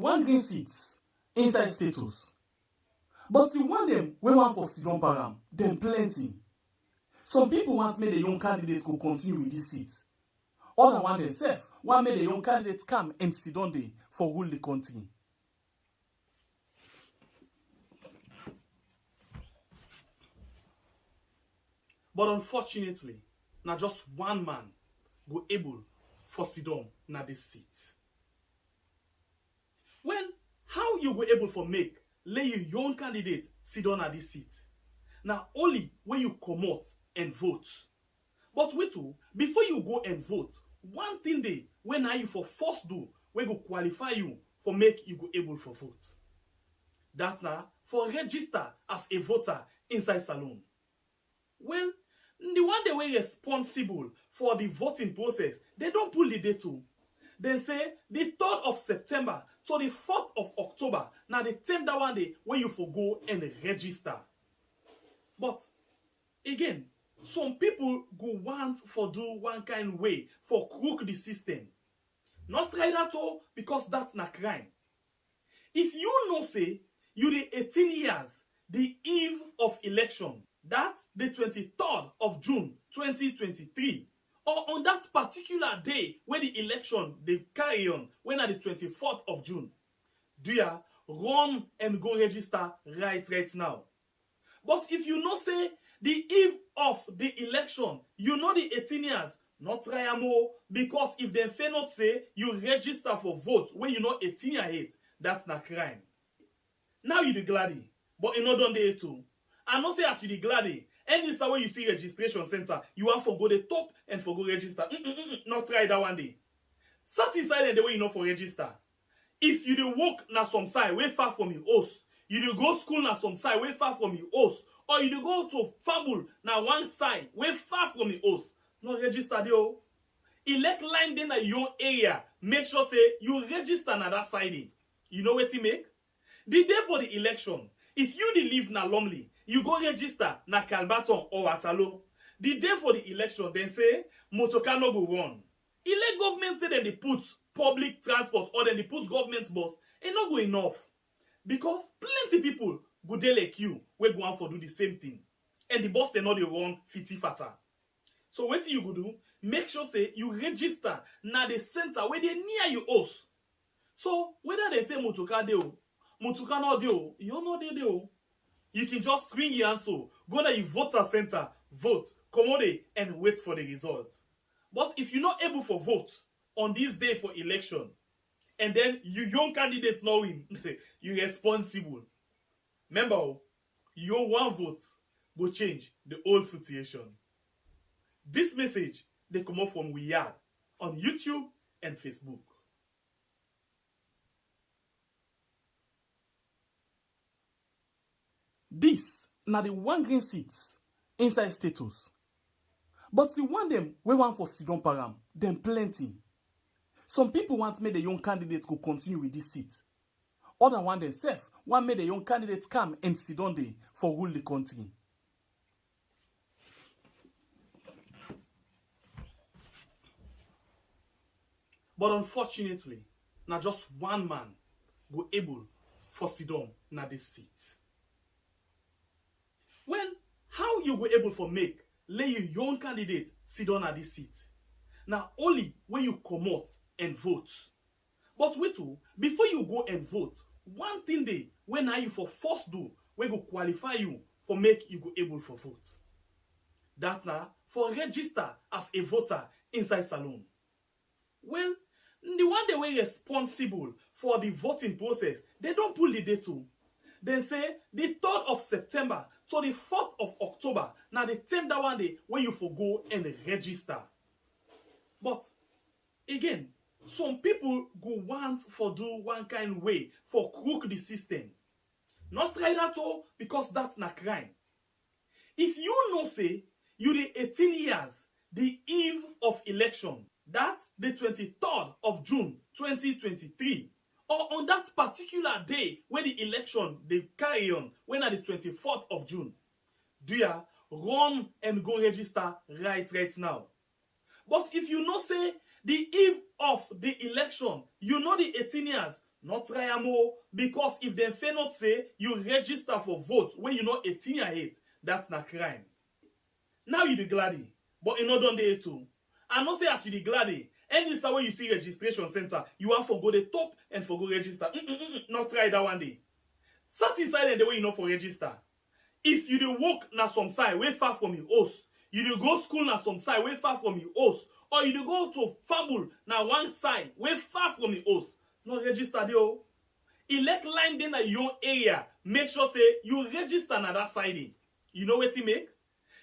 one green seat inside status. But the one them we want for sit down param, them plenty. Some people want make the young candidate go continue with this seat. Other one themselves want make the young candidate come and sit down there for rule the country. But unfortunately, na just one man go able for sit down na this seat. Well, how you go able for make lay your young candidate sit down at this seat? Now only when you come out and vote. But wait, before you go and vote, one thing they when are you for first do we go qualify you for make you go able for vote. That now for register as a voter inside salon. Well, the one they were responsible for the voting process, they don't pull the date too. They say the 3rd of September to the 4th of October. Now the time that one day when you forgo and register. But again, some people go want for do one kind way for crook the system. Not right at all because that's not crime. If you know say you the 18 years, the eve of election, that's the 23rd of June 2023, or on that particular day where the election they carry on, when at the 24th of June, do ya run and go register right now. But if you know say the eve of the election, you know the 18 years, not try more, because if they fail not say you register for vote when you know 18 years age, that's not crime. Now you the gladdy, but you know done the too. And not say as you the gladdy, any time when you see registration center, you want for go the top and for go register. Not try that one day. Sat inside and the way you know for register. If you do walk na some side way far from your house, you do go school na some side way far from your house, or you do go to fable na one side way far from your house, no register there. Elect line then at your area. Make sure say you register na that side. You know what you make? The day for the election, if you dey live na Lumley, you go register na Calbaton or Atalo. The day for the election, then say motorcar no go run. Elect government say that they put public transport or then they put government bus, it not go enough. Because plenty people go dey like you, we go on for do the same thing. And the bus they not dey run fiti fata. So what you go do? Make sure say you register na the center where they near your house. So whether they say motorcar dey o, motorcar no dey o, you know dey o. You can just swing your answer, go to your voter center, vote, come on there, and wait for the result. But if you're not able for vote on this day for election, and then you young candidates know win, you're responsible. Remember, your one vote will change the whole situation. This message, they come up from Weird on YouTube and Facebook. This na the one green seat inside status. But the one them we want for sit down param, them plenty. Some people want make the young candidate go continue with this seat. Other one themselves want make the young candidate come and sit down there for rule the country. But unfortunately, na just one man go able for sit down na this seat. Well, how you go able for make lay your young candidate sit down at this seat? Now only when you come out and vote. But wait, before you go and vote, one thing they when are you for first do we go qualify you for make you go able for vote. That now for register as a voter inside salon. Well, the one they were responsible for the voting process, they don't pull the date too. They say the 3rd of September to the 4th of October. Now the time that one day when you forgo and register. But again, some people go want for do one kind way for crook the system. Not right at all because that's not crime. If you know say you the 18 years, the eve of election, that's the 23rd of June 2023. Or on that particular day when the election they carry on, when at the 24th of June, do ya run and go register right now. But if you know say the eve of the election, you know the 18 years, Not try am o, because if dem fail not say you register for vote when you not 18 years age, that's not crime. Now you dey gladi, but e no don dey too. I know say as you dey gladi, any time when you see registration center, you want for go the top and for go register. Not try that one day. Sat inside and the way you know for register. If you dey work na some side way far from your house, you dey go school na some side way far from your house, or you dey go to family na one side way far from your house, no register there o. Elect line dey na your area, make sure say you register na that side. You know wetin make?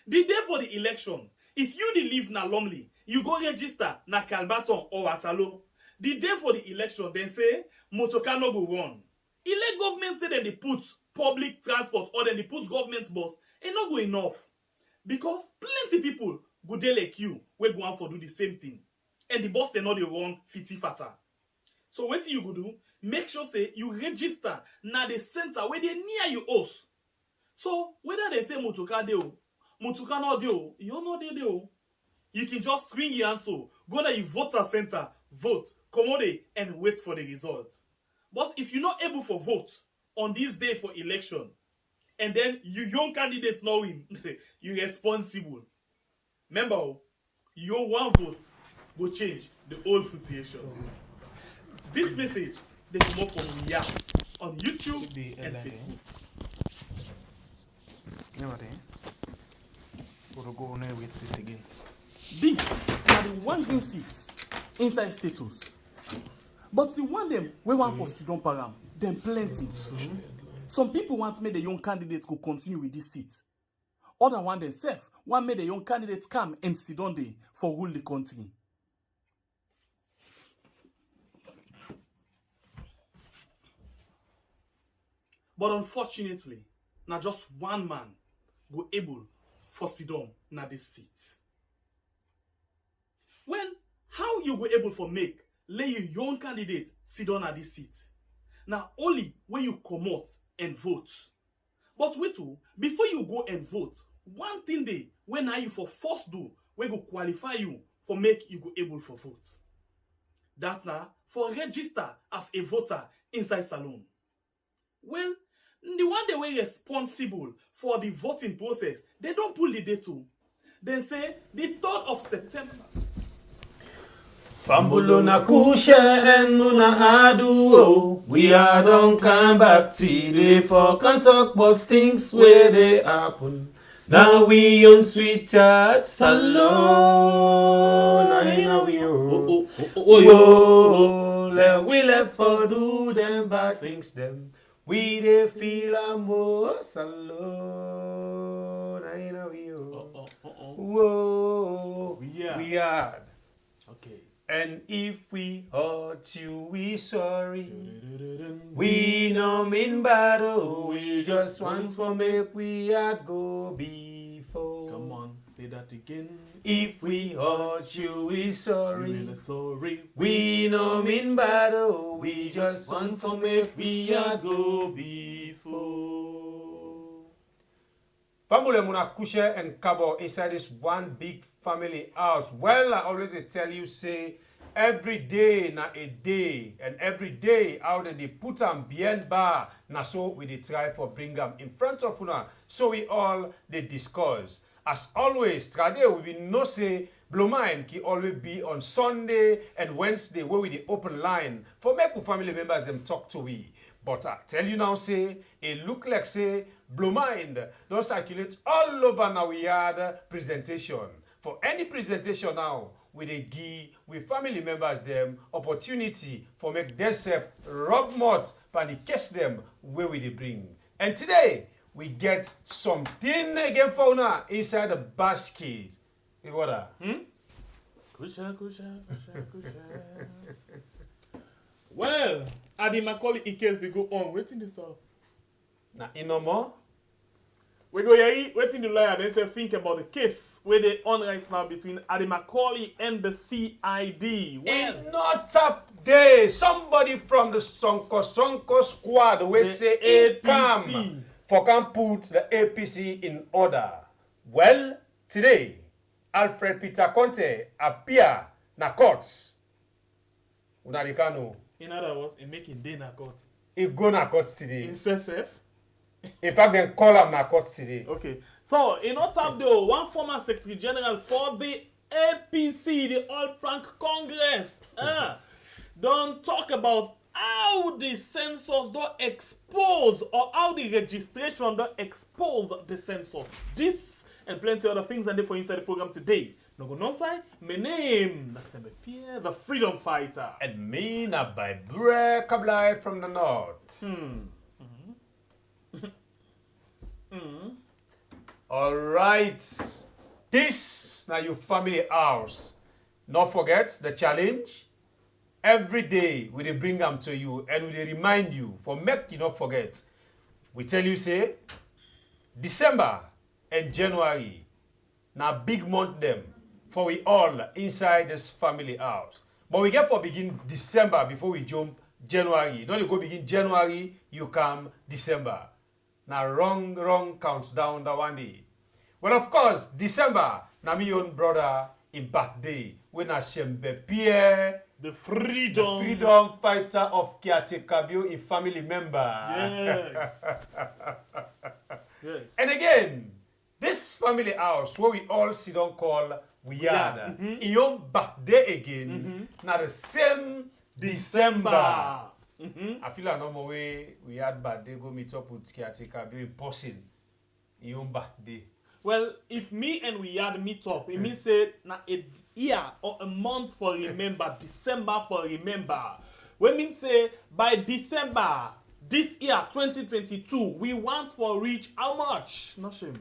The day for the election, if you dey live na Lumley, you go register na Calbaton or Atalo. The day for the election, then say motorcar no go run. Elect government say dem dey put public transport or dem dey put government bus, e no go enough. Because plenty people go dey like you wey go want for do the same thing. And the bus dem no dey run fiti fata. So wetin you go do? Make sure say you register na the center wey dey near your house. So whether they say motorcar dey o, motorcar no dey o, you no dey o. You can just swing your answer, go to your voter center, vote, commode, and wait for the result. But if you're not able for vote on this day for election, and then you young candidates not win, you're responsible. Remember, your one vote will change the whole situation. This message, they come up from Ria on YouTube and Facebook. We'll go on with it again. These are the one green seats inside status. But the one them we want for Sidon Param, them plenty. Some people want make the young candidate go continue with this seat. Other one themselves want make the young candidate come and sit on there for rule the country. But unfortunately, now just one man go able for Sidon na this seat. Well, how you go able for make lay your young candidate sit down at this seat? Now only when you come out and vote. But wait too, before you go and vote, one thing they when are you for first do we go qualify you for make you go able for vote. That's now for register as a voter inside salon. Well, the one they were responsible for the voting process, they don't pull the date too. They say the 3rd of September. Fambulo na kushe enu na adu. We are don't come back today for can talk about things where they happen. Now we on sweet chat salon. Now we we left for do them bad things them. We they feel a more salon. Now we we are. Okay. And if we hurt you, we sorry. We no mean battle. We just once for make we had go before. Come on, say that again. If we hurt you, we sorry. Really sorry. We no mean battle. We just once for make we had go before. Family muna kushe and kabo inside this one big family house. Well, I always tell you, say, every day na a day, and every day out and they put them behind bar, na so we they try for bring them in front of una, so we all they discuss. As always, today we will not say Blomine ki always be on Sunday and Wednesday where we the open line for make family members them talk to we. But I tell you now, say, it look like, say, Blomine don't circulate all over now we had presentation. For any presentation now, we they give with family members them opportunity for make themselves rub mud and the catch them where we they bring. And today, we get something again for now inside the basket. Hey, what? Kusha. Well, Ady Macauley in case they go on, waiting this up. Now, no more. We go here, waiting the lawyer, then say think about the case where they on right now between Ady Macauley and the CID. Well, in not up there, somebody from the Sonko squad will say it come for can put the APC in order. Well, today, Alfred Conteh appear na courts. Unadikano In other words, in making day na court. He go na court today. In CSF. In fact, then call him na court today. Okay. So, in WhatsApp though, one former Secretary General for the APC, the All Plank Congress, don't talk about how the census don't expose or how the registration don't expose the census. This and plenty other things and for inside the program today. No go no side. My name is Pierre, the freedom fighter. And me na by break of life from the north. All right. This now your family house. Not forget the challenge. Every day we dey bring them to you and we dey remind you for make you not forget. We tell you say December and January now big month them for we all inside this family house. But we get for begin December before we jump January. Don't you go begin January, you come December. Now wrong counts down that one day. Well, of course, December, na my own brother in birthday. When I Shembe Pierre, the freedom fighter of Kiatekabio, a family member. Yes. Yes. And again, this family house, where we all sit down call Weird, in your birthday again, now the same December. I feel like no more way we had birthday go meet up with Kiatekabio in person in your birthday. Well, if me and we had meet up, it means say na a year or a month for remember, December for remember. We mean say by December this year 2022, we want for reach how much? No shame.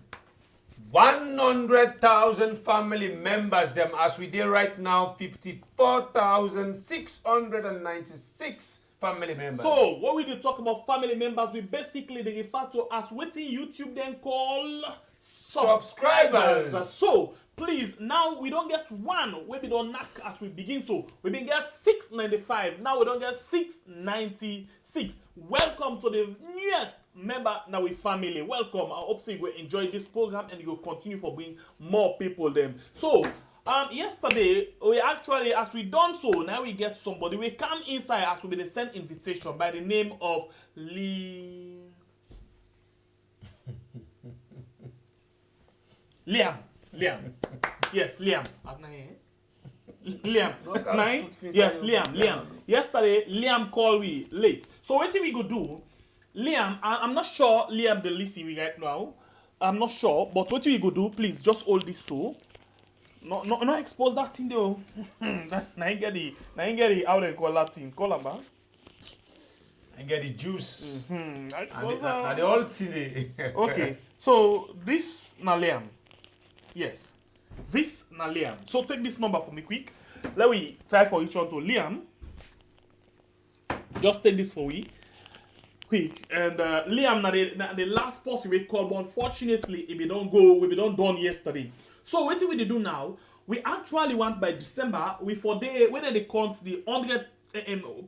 100,000 family members them as we did right now 54,696 family members. So when we do talk about family members, we basically they refer to as what YouTube then call subscribers. So please, now we don't get one where we don't knock as we begin. So we been get 695. Now we don't get 696. Welcome to the newest member now with family. Welcome. I hope so you will enjoy this program and you will continue for bringing more people them. So yesterday we actually, as we done so, now we get somebody. We come inside as we been sent invitation by the name of Liam. Yes, Liam. Liam. Nine? Yes, Liam. Yesterday, Liam called we late. So what we go do? Liam, I'm not sure Liam the listen we right now. I'm not sure, but what we go do? Please just hold this so. No expose that thing though. I ain't get it how they call that thing. Call him back. And get the juice. I expose Now the old city. Okay, so this na Liam. Yes. This na Liam. So take this number for me quick. Let me type for each one to Liam. Just take this for me. Quick. And Liam na the last person we called, but unfortunately it be don't go, we be don't done yesterday. So what we do now, we actually want by December, we for day when they count the 100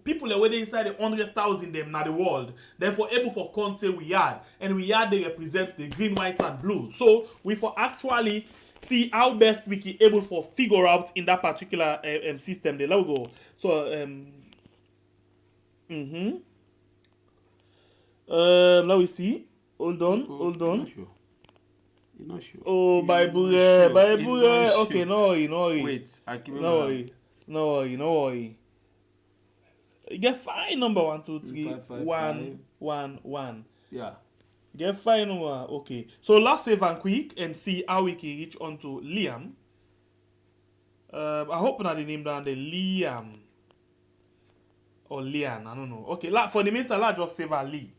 people are waiting inside the 100,000 them na the world. Therefore, able for Conteh we had, and we had they represent the green, white, and blue. So we for actually see how best we can able for figure out in that particular system. There, let we go. So let we see. Hold on. You're not sure. Oh, Bible. Okay, no. Wait, I can No remember. worry. You get fine number 1, 2, 3, 5, 5, 1, 1, 1. Yeah. Get fine number. Okay. So let's save and quick and see how we can reach onto Liam. I hope not the name down there Liam or Lian. I don't know. Okay. For the meantime, I just save a Lee.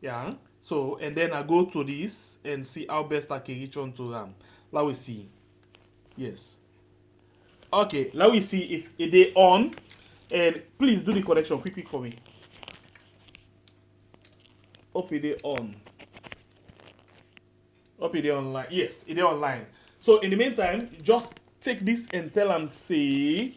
Yeah. So and then I go to this and see how best I can reach onto them. Let we see. Yes. Okay. Let we see if they on. And please do the connection quick for me. Hope it on. Hope it online. Yes, it is online. So in the meantime, just take this and tell them say.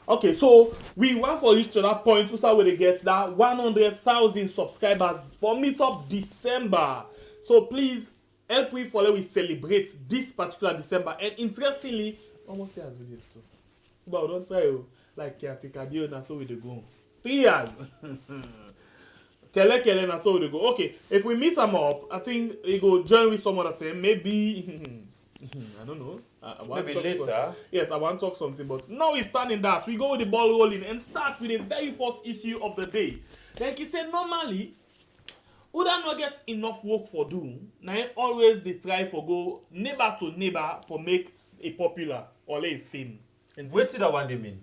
Okay, so we want for each other point to start with to get that 100,000 subscribers for Meetup December. So please help we follow we celebrate this particular December. And interestingly, almost years we did so. But don't try you like caretaker deal na so we dey go. 3 years. Kele na so we dey go. Okay, if we mix them up, I think we go join with some other time. Maybe I don't know. Maybe later. Yes, I want to talk something, but now we stand in that. We go with the ball rolling and start with the very first issue of the day. Like he said, normally, who don't not get enough work for do, now always they try for go neighbor to neighbor for make a popular or a fame. What did that one they mean?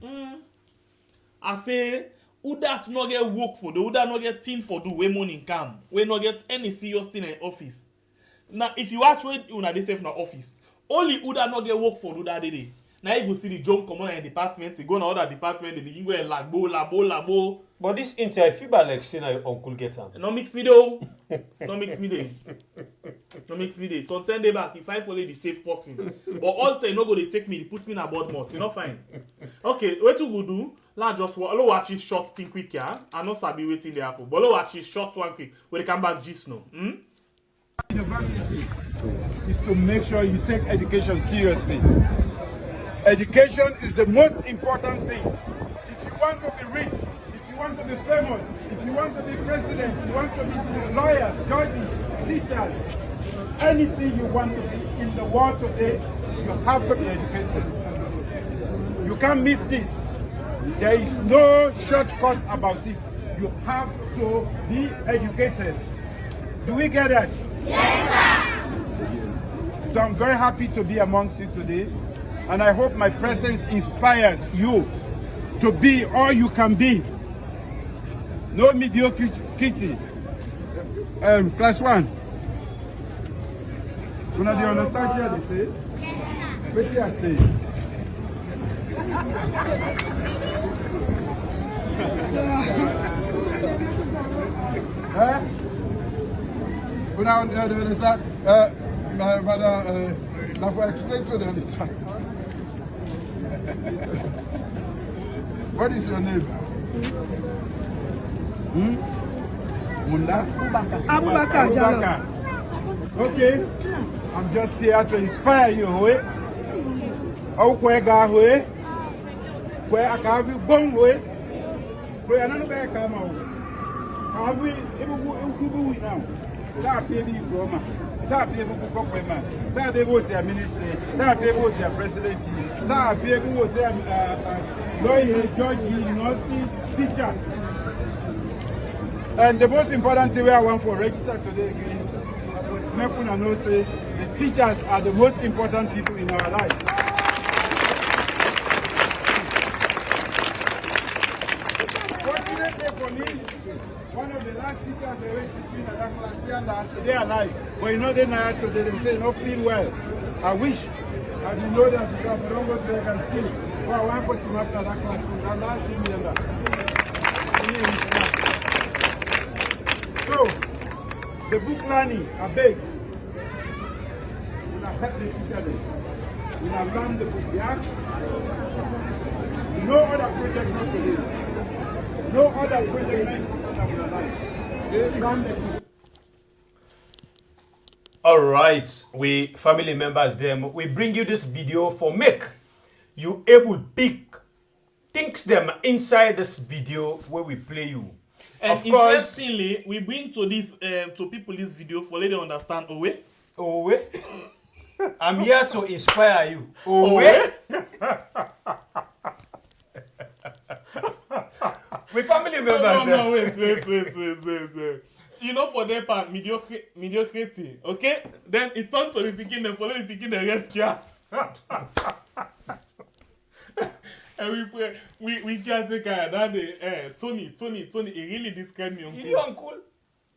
I say, who that not get work for do, who that not get thing for do, when money come, we not get any serious thing in office. Now, if you actually you know they say in the office, only who that not get work for do that day. Now you go see the jump come on in department, you go in other department, they begin going labo. But this inter I feel like saying your uncle get him. No mix me though. No mix me there. So 10 days back, if I follow the safe person. But all time no go they take me, they put me in a board mouth. You know fine. Okay, what to go do? Let's just watch this short thing quick here. I know Sabi waiting the apple. But let's watch this short one quick. When they come back gist now. University is to make sure you take education seriously. Education is the most important thing. If you want to be rich, if you want to be famous, if you want to be president, if you want to be lawyers, judges, teachers, anything you want to be in the world today, you have to be educated. You can't miss this. There is no shortcut about it. You have to be educated. Do we get that? Yes, sir. So I'm very happy to be amongst you today. And I hope my presence inspires you to be all you can be. No mediocrity. Class 1. You know, do you understand what they say? Yes, sir. What do I say? Huh? You know, understand? Now for explain to them the time. What is your name? Munda? Abubakar. Okay. I'm just here to inspire you. Oh, where go? Where I can be born with? Where another come out? How we now? That baby Roma. That baby Kokoma. That baby was their ministry. That baby was their president. That baby was their lawyer, judge, university teacher. And the most important thing I want for register today again, Mekuna know say the teachers are the most important people in our life. Fortunately for me, one of the last teachers they went to be in that class and they are alive. But you know they now today they say not feel well. I wish I didn't know that because I don't go to the still. Well, I want to put him after that class. That last thing so the book learning, I beg. We have help the teacher. We have learned the book, yeah? No other project not to do. No other project not. All right, we family members them, we bring you this video for make you able pick things them inside this video where we play you. And of course, interestingly, we bring to this to people this video for let them understand I'm here to inspire you. We family members. No, wait. You know, for their part, mediocrity, okay? Then it turns to the beginning, and follow the beginning, the rest here. And we can't take care of that. Tony, he really described me, uncle. You uncle?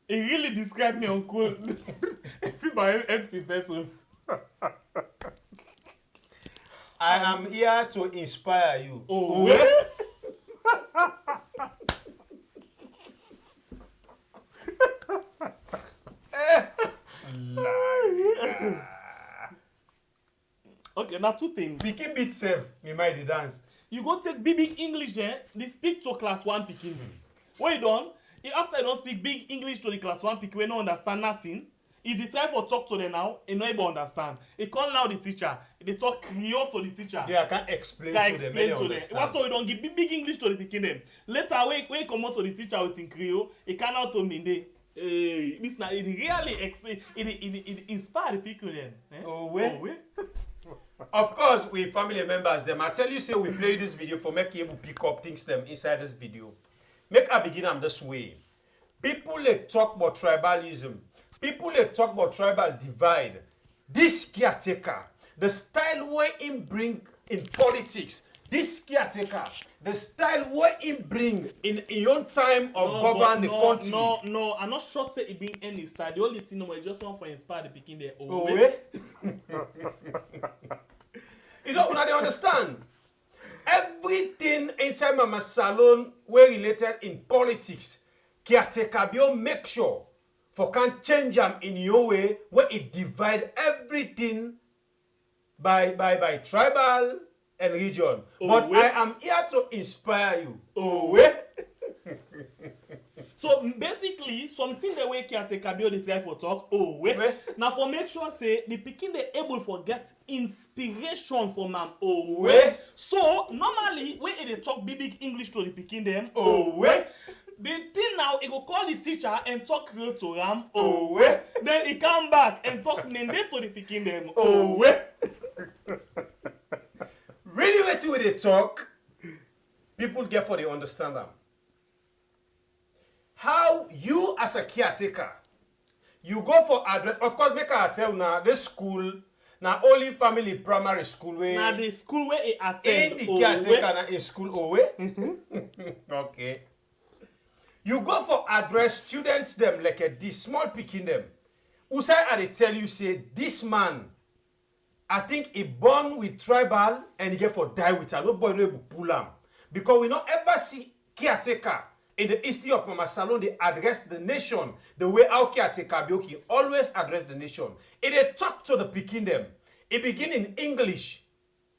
He really described me, uncle. See my empty vessels. I am here to inspire you. Okay, now two things. Pikin beat self, me mind the dance. You go take big English there, they speak to class 1 Pikin. What you done? After you don't speak big English to the class 1 Pikin, we don't understand nothing. If they try for talk to them now, he no able understand. He call now the teacher. They talk Creole to the teacher. Yeah, I can't explain to them. After we don't give big English to the pikin them. Later, when he come out to the teacher with in Creole, he cannot to me. This now it really explain. It inspire the people them. Of course, we family members them. I tell you, say we play this video for make you able to pick up things them inside this video. Make I begin them this way. People they talk about tribalism. People they talk about tribal divide. This caretaker, the style where him bring in politics. This caretaker, the style where him bring in your time of govern the country. No, I'm not sure say it bring any style. The only thing no, I just want for inspire the picking there. You don't they understand. Everything inside Mama Salon were related in politics. Caretaker Bio make sure for can change them in your way where it divide everything by tribal and region. But I am here to inspire you. So basically, something the way caretaker Bio they try for talk. Now for make sure say the picking they able for get inspiration from them. So normally when they talk big English to the picking them. The thing now, he go call the teacher and talk Creole to them. Then he come back and talk Nende to the picking them. Really waiting with they talk, people get for they understand them. How you as a caretaker, you go for address. Of course, make I tell now this school, now only family primary school way. Now the school where he attend. In the caretaker na in school Okay. You go for address students them like this small picking them. Usai I they tell you say this man, I think he born with tribal and he get for die with her. Nobody no pull him because we not ever see caretaker in the history of Mama Salon they address the nation the way our caretaker Bioki always address the nation. If they talk to the picking them, it begin in English,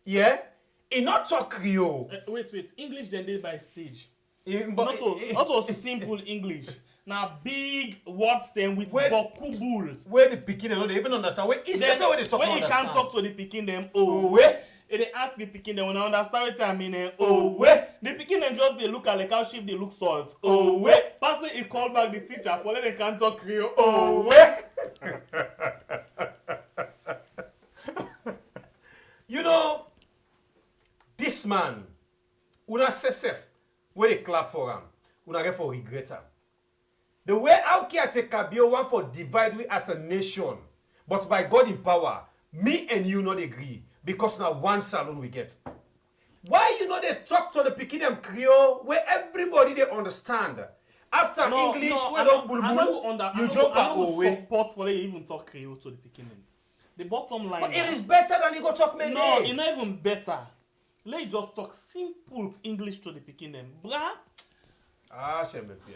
yeah. He not talk Creole. Wait. English then they by stage. Not Not simple English. Now big words then with vocabularies. Where the picking them, they even understand. Where he says where they talk. When he can't talk to the picking them, they ask the picking them when I understand what I mean. The picking them just they look at like how sheep they look salt. Pastor he called back the teacher for let they can't talk Creole. You know, this man, una sesef, where they clap for him, una get for regret him. The way our caretaker Bio want for divide we as a nation, but by God in power, me and you not agree because now one salon we get. Why you know they talk to the picking them Creole where everybody they understand? After English, we don't bulbul, you jump away. Support for they even talk Creole to the picking them. The bottom line. But it is better than you go talk Mende. No, it's not even better. Let just talk simple English to the picking them. Bruh.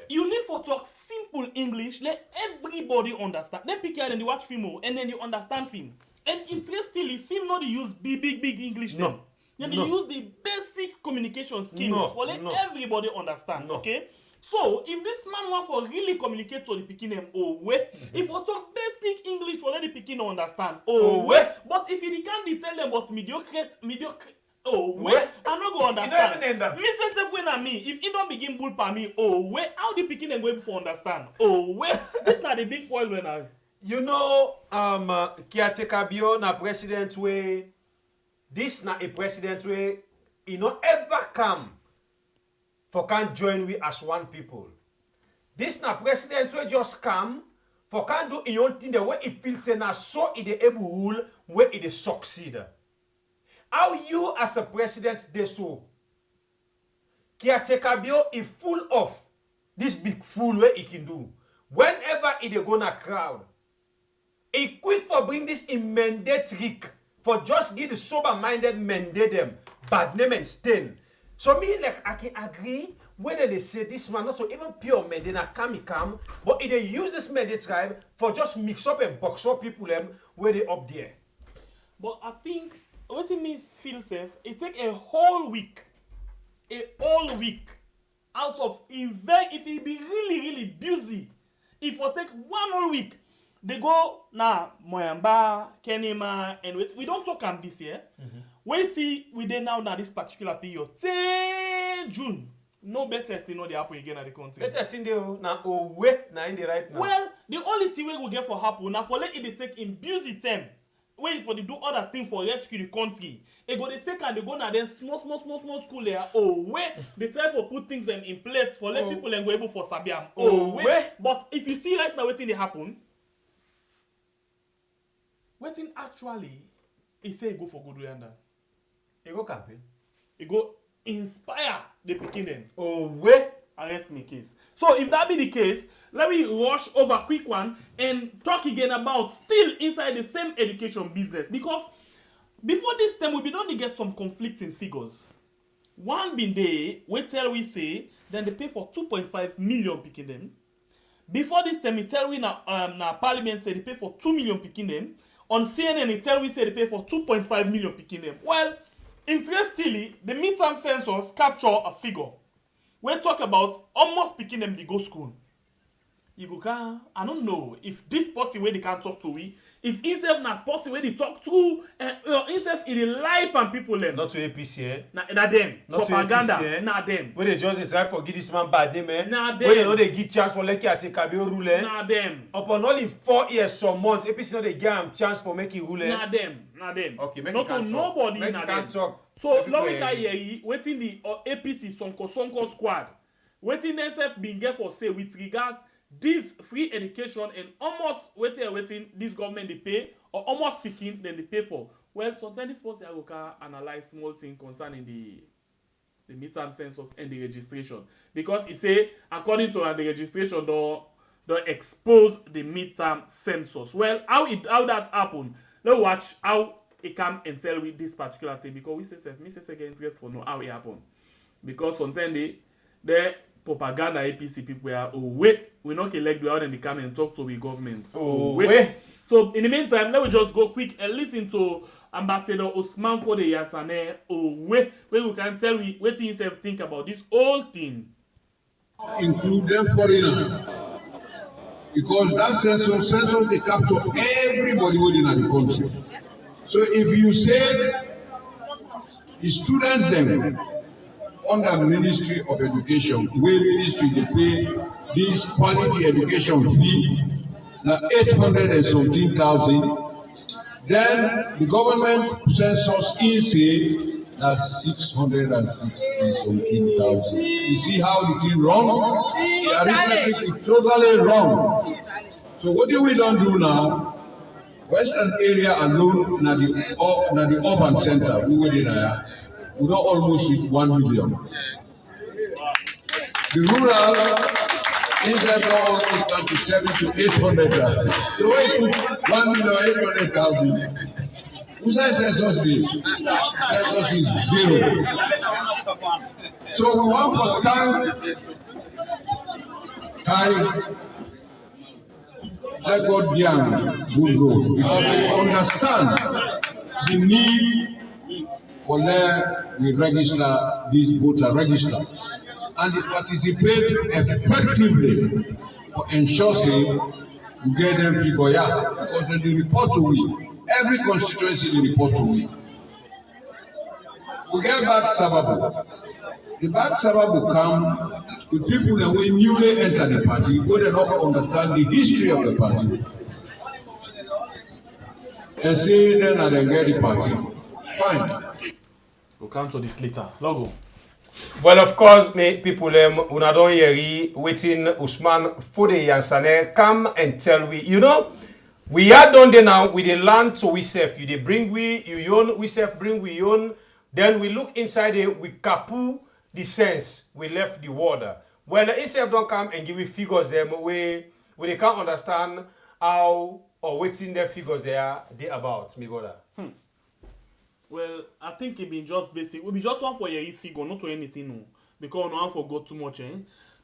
You need for talk simple English. Let everybody understand. Then pick and then you watch film and then you understand film. And interestingly, film not use big English. No. Then you use the basic communication skills for let everybody understand. Okay. So if this man want for really communicate to the picking them, if we talk basic English, for let the picking understand. But if you can't tell them about mediocre. I not go understand. Me say stuff when me. If he don't begin bull for me, how the picking them going for understand? This not the big foil when I. You know, caretaker Bio na president way. This na a president way. He not ever come for can join we as one people. This na president way just come for can do in own thing the way it feels say na so it the able rule where it succeed. How you as a president dey so? Caretaker Bio is full of this big fool way he can do. Whenever he dey go na crowd, he quick for bring this in mende trick for just give the sober-minded mende them bad name and stain. So me like I can agree whether they say this man not so even pure mende na come, but if they use this mende tribe for just mix up and box up people them where they up there. But I think what it means feel safe, it take a whole week out of if he be really busy, if we take 1 whole week, they go na Moyamba, Kenema, and we don't talk am this year. We see we dey now this particular period. Say June. No better thing no dey happen again at the country. Better thing dey na owe na in the right now. Well, the only thing we go get for happen na for let it take in busy time. Wait for the do other thing for rescue the country. They go they take and they go now then small school there. Oh wait, they try for put things in place for let people and go able for Sabiam. Oh wait. But if you see right now waiting they happen, waiting actually, he say go for good Rwanda. He go campaign. He go inspire the picking them. Oh wait. Arrest me case. So if that be the case, let me rush over quick one and talk again about still inside the same education business, because before this time we don't get some conflicting figures. One being day we say then they pay for 2.5 million picking them. Before this time we tell we na parliament say they pay for 2 million picking them. On CNN they tell we say they pay for 2.5 million picking them. Well, interestingly, the midterm census capture a figure. We talk about almost picking them to go school. You go can I don't know if this person where they can talk to we, if instead not person where they talk to, instead in the life and people them. Not to APC, eh? Na them. Not Propaganda. To APC, eh? Na them. Where they just try for give this man bad name, eh? Na them. Where they know they give chance for Lekki at Kabio rule, eh? Na them. Upon only 4 years, some months, APC know they give him chance for making rule, eh? Na them. Na them. Okay, make not it can't to talk. nobody Make na it them. can't talk. So Lorika here, waiting the APC Sonko squad, waiting NSF being get for say with regards this free education and almost waiting this government they pay or almost speaking then they pay for. Well, sometimes this person I can analyze small thing concerning the midterm census and the registration, because it say according to the registration they expose the midterm census. Well, how that happen? Let's watch how it come and tell with this particular thing, because we say get interest for know how it happen, because sometimes the propaganda APC people are we not elect the out and they come and talk to the government. So in the meantime, let me just go quick and listen to Ambassador Osman Foday Yansaneh where we can tell what he himself think about this whole thing. Include them foreigners, because that census they capture everybody within the country. So if you say the students them under Ministry of Education, where ministry they pay this quality education fee, now 800 and something thousand, then the government census is say that's 660 something thousand. You see how the thing wrong? The arithmetic is totally wrong. So what do we don't do now? Western area alone, na the urban center, we don't almost reach 1 million. The rural inside almost 97 to 800,000. So when you put 1,800,000, who says census is? Census is 0. So we want for time let God be a good road. Understand the need for where we register these voter registers and they participate effectively for ensuring we get them figure out, because they report to we. Every constituency they report to we. We get back Sababu. The back Sababu come with people that will newly enter the party, who do not understand the history of the party. And say then they get the party. Fine. We'll come to this later. Logo. Well, of course, people una don hear waiting Osman Foday Yansaneh come and tell we, you know, we are done there now with the land to we self. You they bring you own, we self bring we own. Then we look inside it, we kapu the sense, we left the water. Well, itself don't come and give you figures them where they can't understand how or waiting their figures they about, me brother. Well, I think it be just basic. We be just one for your figure, not to anything, no. Because no one forgot too much, eh?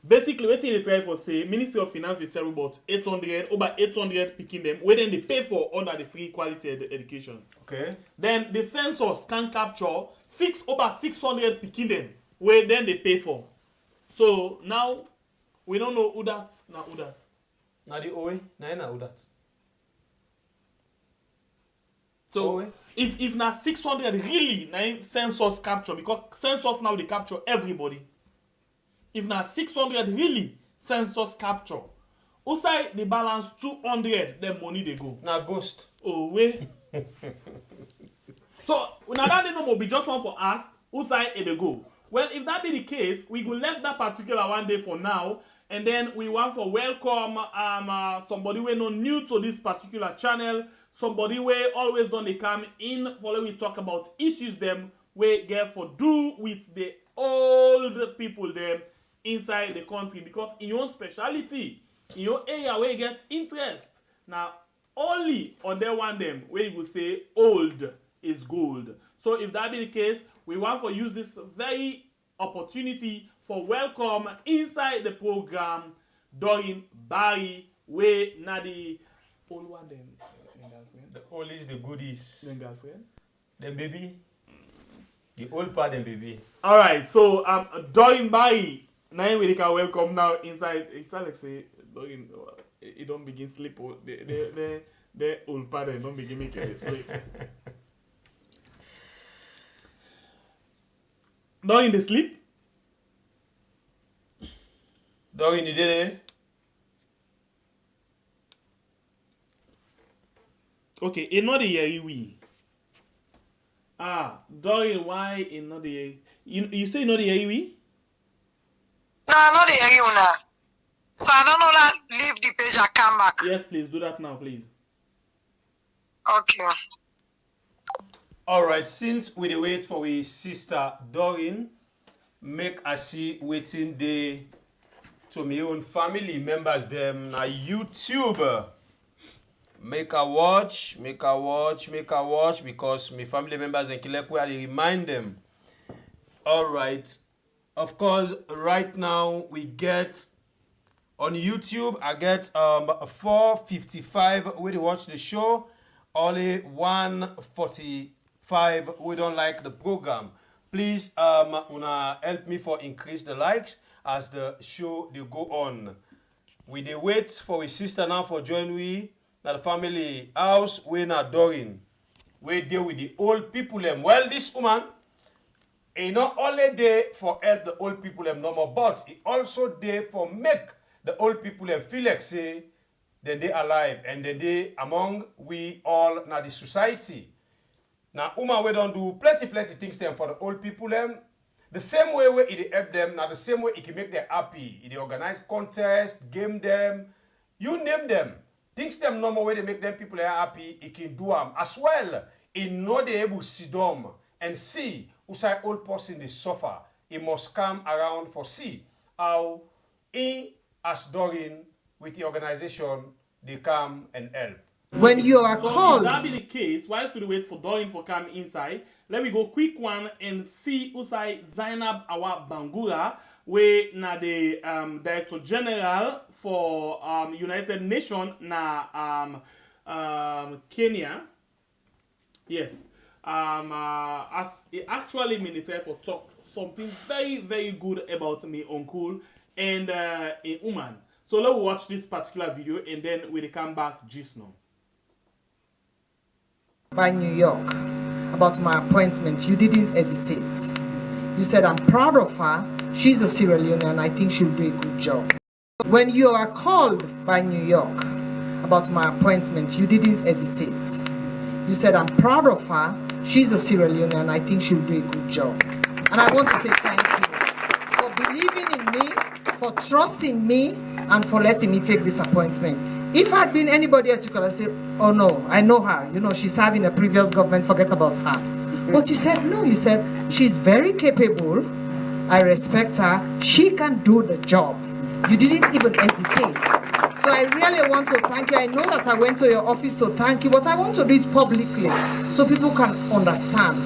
Basically, what they try for say, Ministry of Finance they tell about 800 picking them, where then they pay for under the free quality education. Okay. Then the census can capture over 600 picking them, where then they pay for. So now we don't know who that's not who that. Now the OA, now who that. So if na 600 really na census capture, because census now they capture everybody. If na 600 really census capture, outside the balance 200, then money they go. Now ghost. Oh wait. So now that no more be just one for us, outside they go. Well, if that be the case, we go left that particular one day for now, and then we want for welcome somebody we know new to this particular channel, somebody we always don't they come in for we talk about issues them we get for do with the old people them inside the country, because in your speciality, in your area where you get interest, now only on that one them where you will say old is gold. So if that be the case, we want to use this very opportunity for welcome inside the program during Barry way na the old one them girlfriend. The old is the goodies. Then girlfriend. Then baby. The old part then baby. Alright, so during Barry, now we can welcome now inside. It's like say during it don't begin sleep. The old part don't begin making it sleep. During the sleep? During the day. Okay, in not the year we. During why in not the year? You say not the year we? No, not the year you now. So I don't know that leave the page and come back. Yes, please do that now, please. Okay. Alright, since we dey wait for we sister Doreen, make I see waiting day to my own family members them na YouTube. Make a watch, because my family members in Kilekwe, I remind them. Alright, of course, right now we get on YouTube, I get 455 when they watch the show, only 145 we don't like the program. Please una help me for increase the likes as the show they go on. We dey wait for a sister now for join we na the family house we na Doreen. We deal with the old people them. Well, this woman not only there for help the old people them no more, but it also there for make the old people them feel like say then they alive and then they among we all na the society. Now, we don't do plenty things them for the old people them. The same way it help them, now the same way it can make them happy. It organize contest, game them, you name them. Things them normal way they make them people happy, it can do them as well. It not they able to sit down and see who say old person they suffer. It must come around for see how in as Doreen with the organization they come and help. When you are called. If that be the case, whilst we wait for Doreen for come inside, let me go quick one and see Usai Zainab Awa Bangura, we na the Director General for United Nations na Kenya. Yes. As it actually military for talk something very, very good about me uncle and a woman. So let's watch this particular video and then we'll come back just now. By New York about my appointment, you didn't hesitate. You said, I'm proud of her. She's a Sierra Leonean and I think she'll do a good job. When you are called by New York about my appointment, you didn't hesitate. You said, I'm proud of her. She's a Sierra Leonean and I think she'll do a good job. And I want to say thank you for believing in me, for trusting me, and for letting me take this appointment. If I had been anybody else, you could have said, oh no, I know her. You know, she's serving a previous government, forget about her. But you said, no, you said, she's very capable. I respect her. She can do the job. You didn't even hesitate. So I really want to thank you. I know that I went to your office to thank you, but I want to do it publicly so people can understand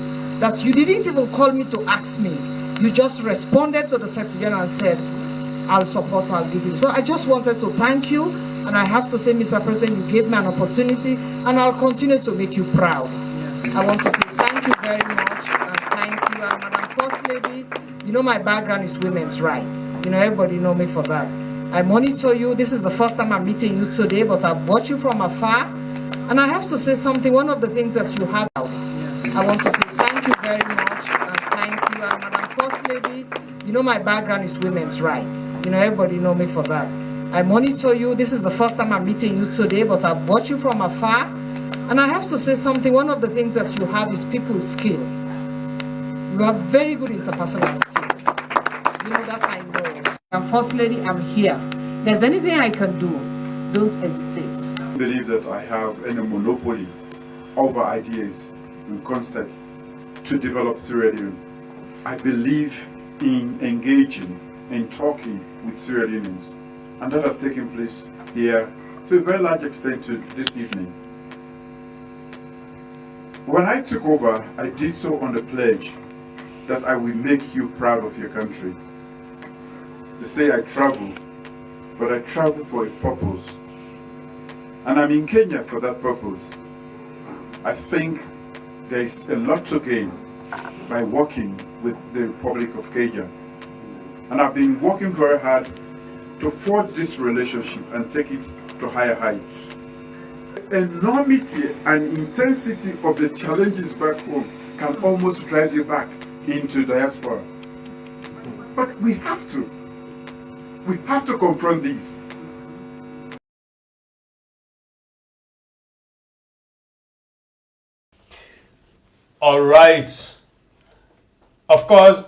that you didn't even call me to ask me. You just responded to the Secretary General and said, I'll support, I'll give you. So I just wanted to thank you. And I have to say, Mr. President, you gave me an opportunity, and I'll continue to make you proud. I want to say thank you very much, and thank you. And Madam First Lady, you know my background is women's rights. You know, everybody know me for that. I monitor you. This is the first time I'm meeting you today, but I've watched you from afar. And I have to say something, one of the things that you have, I want to say thank you very much, and thank you. And Madam First Lady, you know my background is women's rights. You know, everybody know me for that. I monitor you. This is the first time I'm meeting you today, but I've watched you from afar. And I have to say something, one of the things that you have is people's skill. You have very good interpersonal skills. You know that I know. And First Lady, I'm here. If there's anything I can do, don't hesitate. I believe that I have any monopoly over ideas and concepts to develop Sierra Leone. I believe in engaging and talking with Sierra Leoneans, and that has taken place here to a very large extent to this evening. When I took over, I did so on the pledge that I will make you proud of your country. They say I travel, but I travel for a purpose. And I'm in Kenya for that purpose. I think there is a lot to gain by working with the Republic of Kenya. And I've been working very hard to forge this relationship and take it to higher heights. The enormity and intensity of the challenges back home can almost drive you back into diaspora. But we have to confront these. All right. Of course,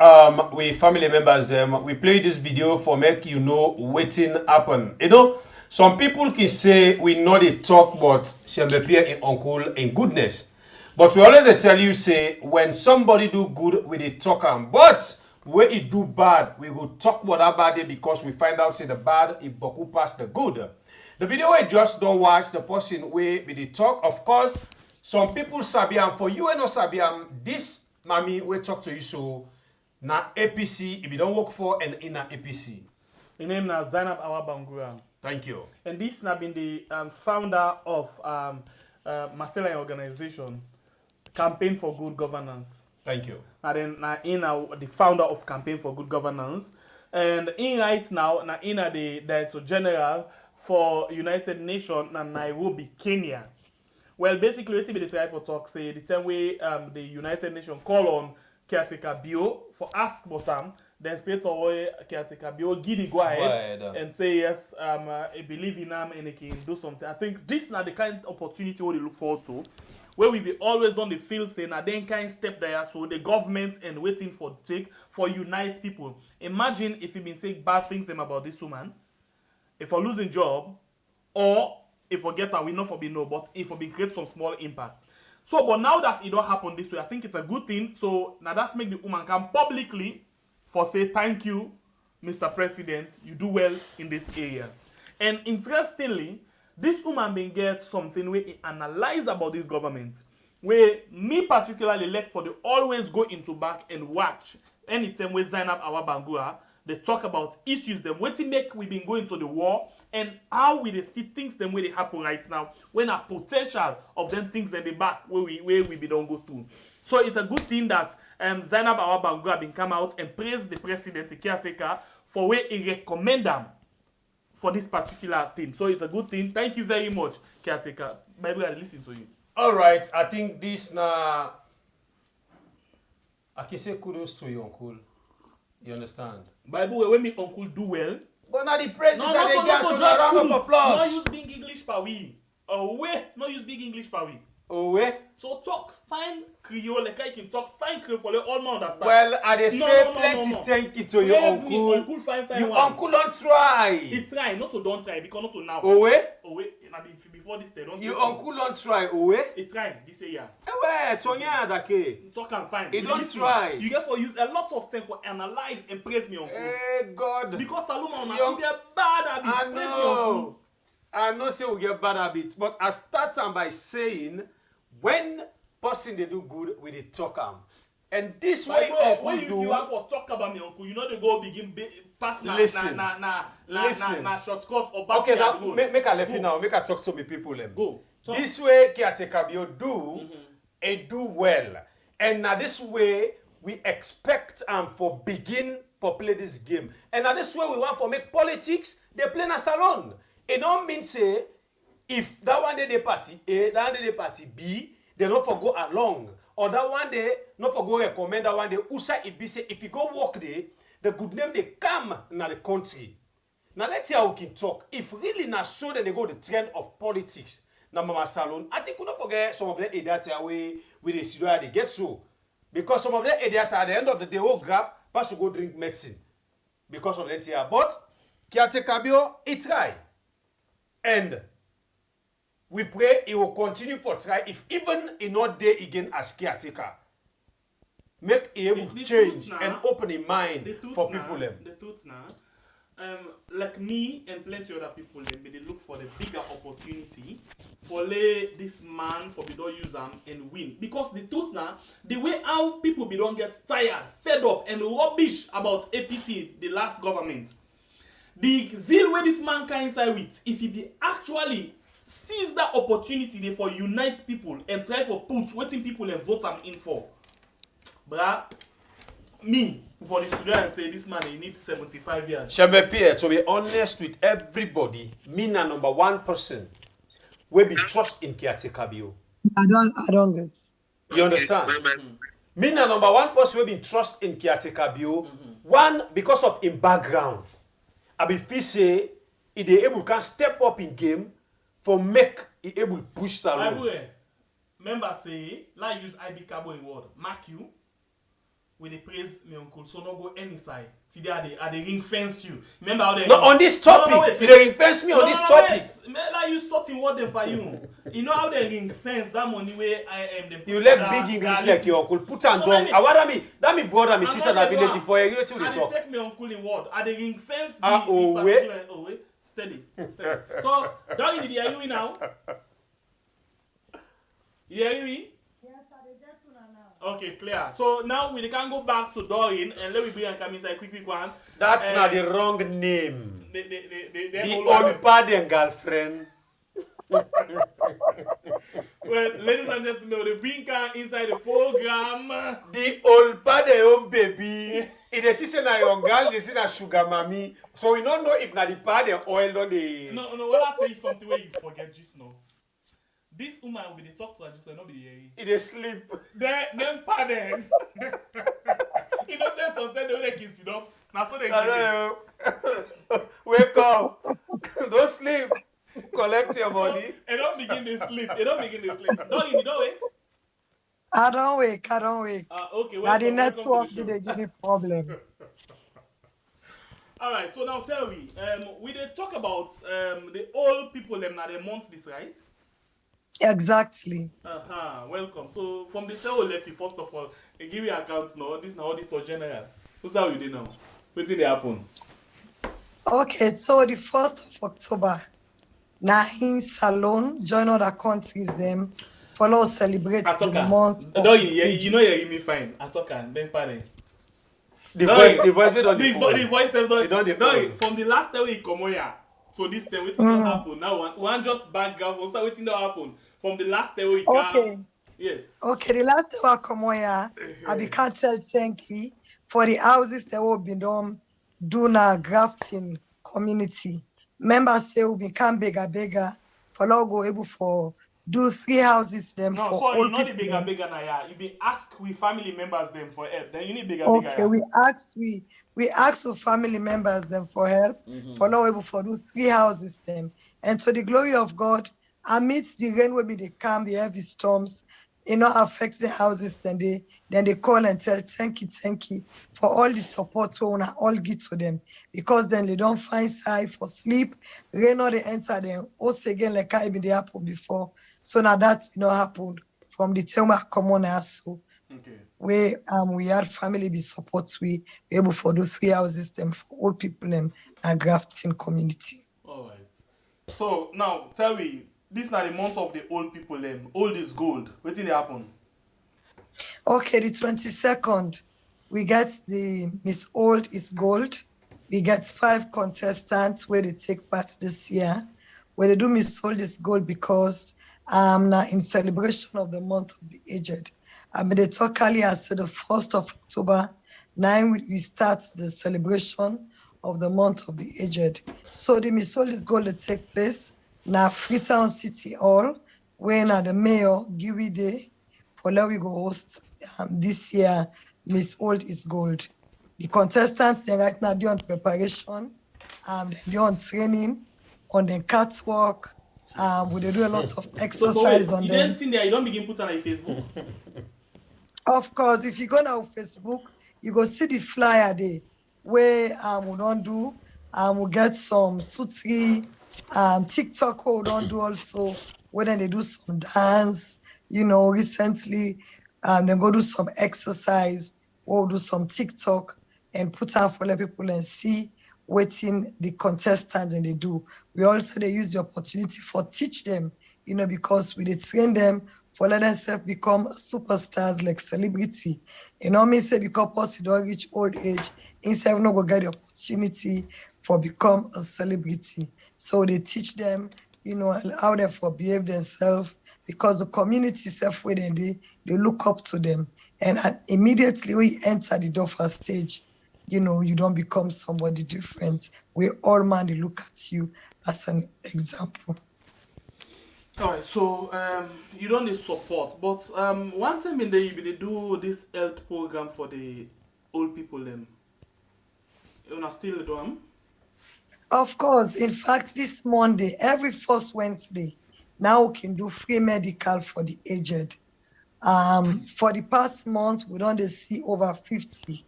we family members them. We play this video for make you know waiting happen. You know, some people can say we know they talk, but she may appear in uncle in goodness. But we always tell you say when somebody do good, we they talk am. But when it do bad, we will talk about that bad day because we find out say the bad it boku pass the good. The video we just don't watch the person we they talk. Of course. Some people sabi am for you and not sabi am. This mommy we talk to you so na APC if you don't work for and in a APC. The name na Zainab Awa Bangura. Thank you. And this has been the founder of Marcella organization, Campaign for Good Governance. Thank you. And then the founder of Campaign for Good Governance. And in right now, the Director General for United Nations in Nairobi, Kenya. Well, basically, what they try for talk say the same way the United Nations call on caretaker bio for ask bottom, then straight away caretaker bio giddy go ahead and say yes, I believe in them and they can do something. I think this is not the kind of opportunity we look forward to, where we be always on the field saying that then kind step there so the government and waiting for take for unite people. Imagine if you been saying bad things them about this woman, if we're losing job, or if we get her, we know for be no, but if we create some small impact. So, but now that it don't happen this way, I think it's a good thing. So now that make the woman come publicly for say thank you, Mr. President, you do well in this area. And interestingly, this woman been get something where he analyze about this government, where me particularly like for the always go into back and watch anytime with Zainab Awa Bangura, they talk about issues them, what make we been going to the war, and how we they see things them where they happen right now, when a potential of them things that they back where we be don't go through. So it's a good thing that Zainab Awa Bangura been come out and praise the president, the caretaker, for where he recommend them for this particular thing. So it's a good thing. Thank you very much, caretaker. Bible, I listen to you. All right, I think this now I can say kudos to your uncle. You understand? Bible, when me uncle do well. But now the president they get some round of applause. Not use big English per we. Not use big English per we. Oh we? So talk fine Creole, like I can talk fine Creole for all man understand. Well, I they say plenty thank you to your uncle. Uncle fine your one. uncle don't try. He try, not to don't try, because not to now. Oh we? Oh wait, before this day, don't. Your uncle don't try. Oh we? He try this year. Eh, Tonya Dake. Talk and fine. He don't try. You get for use a lot of time for analyze and praise me uncle. Eh God. Because Salomon na get bad habits. I know. I know say we get bad habits, but I start by saying when person they do good, we they talk am. And this way when you have for talk about me uncle, you know they go begin pass na shortcut or back. Okay, now make I left you now. Make I talk to me people them. Go. Talk. This way caretaker do do well. And now this way we expect for begin for play this game. And now this way we want for make politics, they play in a salon. It don't mean say if that one day they party A, that one day they party B, they not for go along. Or that one day not for go recommend that one day Usa it be say if you go work there, the good name they come in the country. Now let's hear how we can talk. If really not so then they go the trend of politics. Now Mama Salon, I think we don't forget some of the idiots away with the situation they get so. Because some of the idiots at the end of the day will grab, pass to go drink medicine. Because of that here. But caretaker bill, it try. And we pray he will continue for try if even he not there again as caretaker. Make him change and open his mind for people them. The truth now, like me and plenty other people, they look for the bigger opportunity for lay this man for we don't use them and win. Because the truth now, the way how people be don't get tired, fed up, and rubbish about APC, the last government. The zeal where this man can inside with, if he be actually seize that opportunity they for unite people and try for put waiting people and vote them in for. Bruh, me, for the studio and say this man he needs 75 years. Shame Pierre, to be honest with everybody, me na number one person will be trust in caretaker bill. I don't get. You understand? Me na number one person will be trust in caretaker bill. One, because of his background. I be feel say he dey able can step up in game for make he able push salon. Remember say, like use Ady Macauley word, mark you. When they praise my uncle, so no go any side. Today they ring fence you. Remember how they no on this topic. They ring fence me on this topic. Like you sorting what them for you. You know how they ring fence that money where I am them. You let big English like your uncle. Put and down. I want that me brother, my sister that village for a year till they talk. Take me uncle in word. Are they ring fence the wait. Steady. So don't you hear me now? You hear me? Okay, clear. So now we can go back to Doreen and let me bring and come inside quick one. That's not the wrong name. The old party girlfriend. Well, ladies and gentlemen, we bring her inside the program. The old party own baby. It is sister na young girl, this is a sugar mommy. So we don't know if na the party oil on the. No. Well, I'll tell you something where you forget just now. This woman will be the talk to her just so not be hearing. It is sleep. Them pardon. You know, say something they will kiss it up. Now so they wake up. Don't sleep. Collect your money. And don't begin to sleep. Don't wake. I don't wake. Okay. Now the network they give me problem. All right. So now tell me, we did talk about the old people them now they month this, right? Exactly. Welcome. So from the tell left, first of all, they give you accounts now. This is now auditor general. Who's how you do now? What did happen? Okay, so the 1st of October, now in Salon, join other countries them, follow celebrate the month. No, you know you hear me fine. I talk and then pardon. The voice made on the voice don't from the last time we come here. So this time waiting don't happen. Now one just background for start waiting don't happen. From the last time we come. Yes. Okay, the last time I come here, I can't tell thank you for the houses that will be done do na grafting community. Members say we become bigger for logo able for do 3 houses them no, for sorry, all not people. the bigger now. Yeah, you be ask we family members them for help. Then you need bigger. Okay, we ask the family members them for help for now able for do 3 houses them, and to the glory of God, amidst the rain will be the calm, the heavy storms, affect the houses. Then they call and tell thank you for all the support we wanna all give to them, because then they don't find side for sleep. Rain or they enter them also again like I been the happen before. So now that happened from the time I come on also. Okay. Where we had family be support we able for those 3 houses them for all people them and grafting community. All right. So now tell me, this is not the month of the old people them. Old is gold. What did happen? Okay, the 22nd, we get the Miss Old is Gold. We get 5 contestants where they take part this year. Where they do Miss Old is Gold because now in celebration of the month of the aged. They talk earlier, so the 1st of October, 9 we start the celebration of the month of the aged. So the Miss Old is Gold to take place na Freetown City Hall, where na the mayor give we day for let we go host this year Miss Old is Gold. The contestants they right now they're on preparation, they're on training, on the catwalk. We do a lot of exercise on you them. don't think there you don't begin put on your Facebook? Of course, if you go now on Facebook, you go see the flyer there where we don't do. We get some 2-3 TikTok we don't do also, where then they do some dance, recently they go do some exercise, we'll do some TikTok and put out for the people and see waiting the contestants and they do. We also they use the opportunity for teach them, because we they train them for let themselves become superstars like celebrity. Me say because person don't reach old age, instead of not go get the opportunity for become a celebrity. So they teach them, how they for behave themselves because the community self where they look up to them. And immediately when you enter the door for stage, you don't become somebody different. We all man they look at you as an example. All right, so you don't need support, but one time in the they do this health program for the old people. You not still do them? Of course. In fact, this Monday, every first Wednesday, now we can do free medical for the aged. For the past month, we don't see over 50.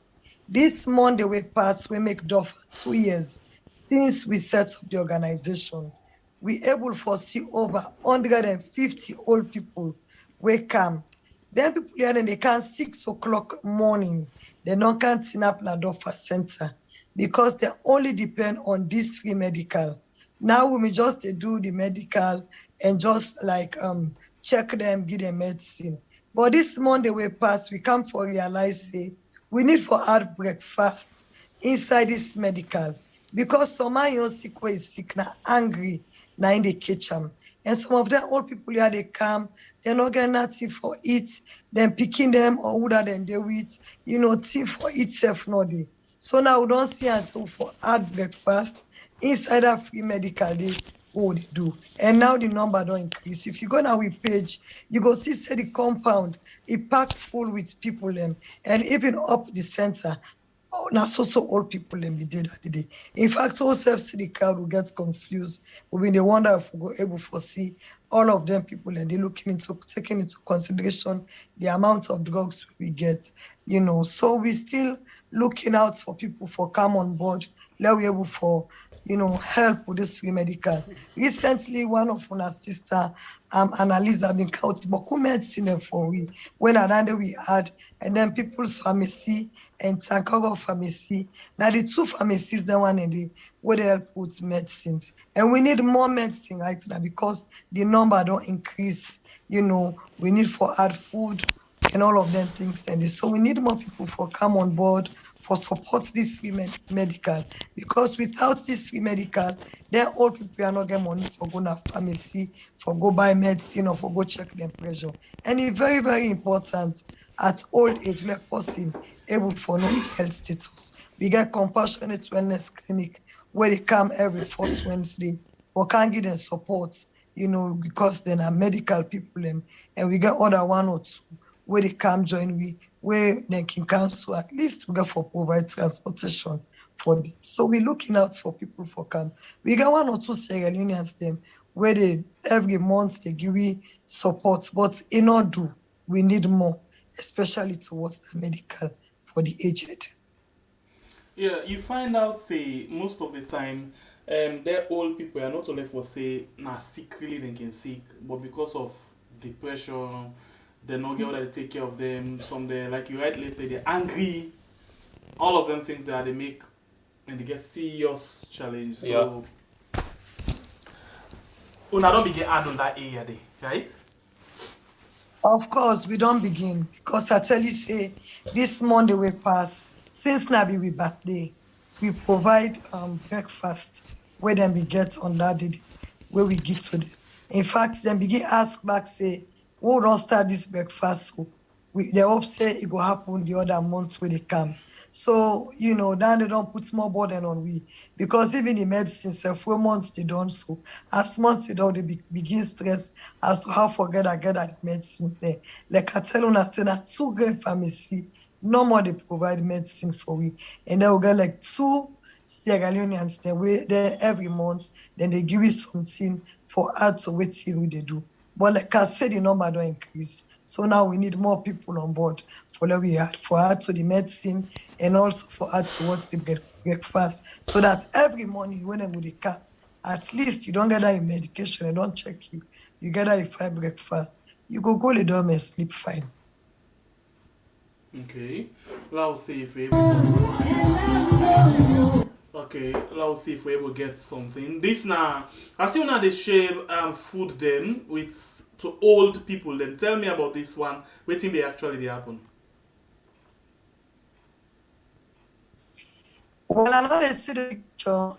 This Monday we pass, we make door for 2 years since we set up the organization. We able to see over 150 old people we come. Then people here they can 6 o'clock morning. They don't can turn up na door for center because they only depend on this free medical. Now we may just do the medical and just like check them, give them medicine. But this Monday we pass, we come for realize say we need for hard breakfast inside this medical because some man sick way is sick now angry now in the kitchen. And some of them old people here they come, they're not getting nothing for eat, then picking them or who that then they eat, thing for itself no day. So now we don't see us so for hard breakfast inside that free medical day. What they do, and now the number don't increase. If you go now with page, you go see the compound it packed full with people and even up the center. Oh, now so old people be did that day. In fact, all self the crowd will get confused. We they wonder if we go able to see all of them people and they taking into consideration the amount of drugs we get. So we still looking out for people for come on board. Let we able for help with this free medical. Recently, one of our sister, Annalisa, been counting, but who medicine for we when around we had, and then People's Pharmacy and Tankago Pharmacy. Now the two pharmacies, the one and the where they help with medicines, and we need more medicine right now because the number don't increase. We need for add food and all of them things, and so we need more people for come on board for support this free medical because without this free medical, then old people are not getting money for go to pharmacy, for go buy medicine or for go check their pressure. And it's very, very important at old age, like person able for no health status. We get compassionate wellness clinic where they come every first Wednesday. We can't give them support, because they're not medical people and we get other 1 or 2 where they come join we, where they can cancel at least we get for provide transportation for them. So we're looking out for people for come. We got 1 or 2 Sierra Leoneans them where they every month they give we support, but in order we need more, especially towards the medical for the aged. Yeah, you find out say most of the time they're old people are not only for say sick really they can sick, but because of depression. They not get what to take care of them. Some they like you rightly say they're angry. All of them things that they make and they get serious challenge. So una don't begin add on that area day, right? Of course, we don't begin because I tell you say this Monday we pass since Nabi we birthday, we provide breakfast where them we get on that day where we get to them. In fact, then begin ask back say. We don't start this breakfast, so they hope say it will happen the other month when they come. So, then they don't put more burden on we. Because even the medicine, say, 4 months they don't so. As months they don't, they begin stress as to how forget I get at the medicines there. Like I tell you, say that 2 great pharmacy, no more they provide medicine for we. And they will get like 2 Sierra Leoneans then every month, then they give you something for her to wait till we they do. But like I said, the number don't increase. So now we need more people on board for her to the medicine and also for her to watch the breakfast. So that every morning when I go to the car, at least you don't get that medication and don't check you. You get that a fine breakfast. You go lay down and sleep fine. Okay. Let's see if we let's see if we're able to get something. This now, I see now they share food them with to old people. Then tell me about this one. Waiting they actually happen. Well, I know they see the picture.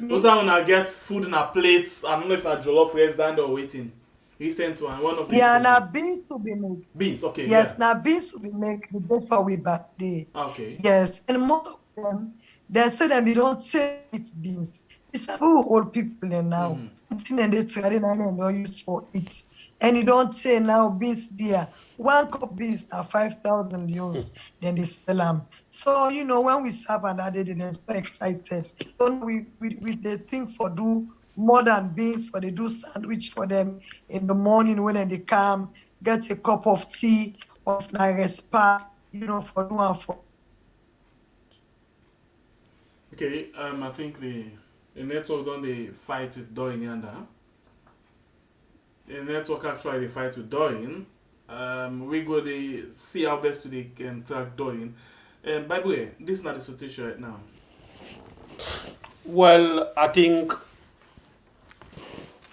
Those are when I get food in a plate. I don't know if I jollof rice stand or waiting. Recent one of the now beans to be made. Beans, okay. Yes, now beans to be made the day for we birthday. Okay. Yes, and most of them, they say that we don't say it's beans. It's about old people there now. And they try and don't use for it. And you don't say now beans there. 1 cup beans are 5,000 euros. Then they sell them. So when we serve another day, they're so excited. So we they think for do more than beans, for they do sandwich for them in the morning when they come, get a cup of tea of Narespa, for do and for. Okay, I think the network don't they fight with Doin yonder. The network actually they fight with Doin. We go to see how best they can track Doin. By the way, this is not the situation right now. Well, I think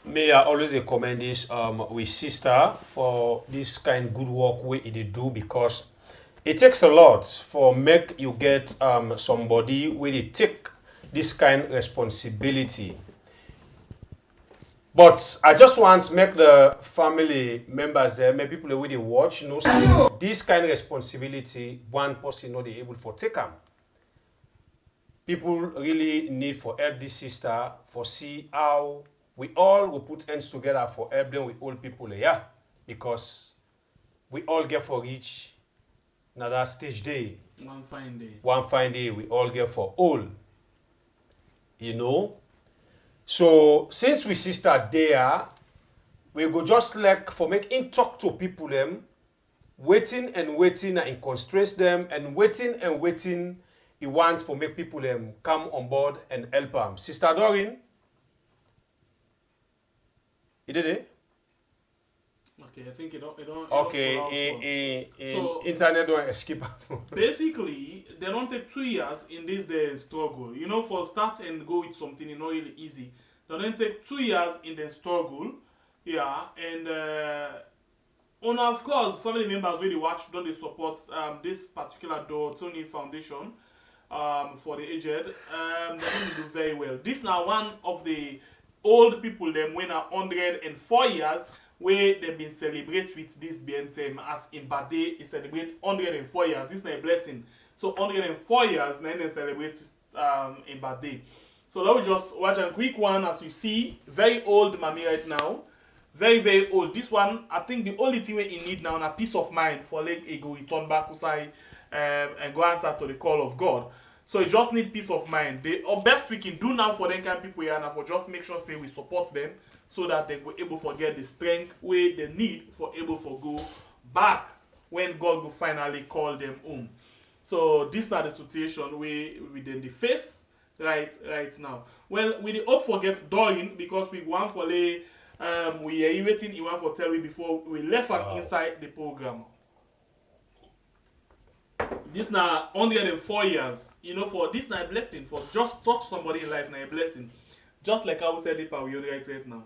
may I always recommend this with sister for this kind of good work we they do, because it takes a lot for make you get somebody where they take this kind of responsibility. But I just want to make the family members there, maybe people who they watch, this kind of responsibility, one person not able for take them. People really need for help this sister for see how we all will put hands together for help them with old people here, because we all get for reach another stage day. One fine day. One fine day we all get for all. So since we sister there, we go just like for making talk to people them, waiting and constrain them, and waiting he wants for make people them come on board and help them. Sister Doreen, you did it? Okay, I think it don't okay, so, internet don't escape. basically, they don't take 2 years in this day struggle. For start and go with something, it's not really easy. They don't take 2 years in the struggle. Yeah, and of course, family members really watch, don't they support this particular Tony Foundation for the aged. They're going to do very well. This now one of the old people, them when are 104 years, where they've been celebrate with this BNTM as in birthday, it celebrate 104 years. This is a blessing. So 104 years, then they celebrate in birthday. So let me just watch a quick one. As you see, very old mommy right now. Very, very old. This one, I think the only thing we need now is a peace of mind for like ego return back inside and go answer to the call of God. So you just need peace of mind. The best we can do now for them kind of people here now for just make sure say we support them so that they will able to get the strength where they need for able to go back when God will finally call them home. So this is the situation we then the face right now. Well, we hope forget Dorin because we want for we are waiting you want for tell we before we left inside the program. This now 104 years, for this now a blessing for just touch somebody in life now a blessing. Just like I said it we right now.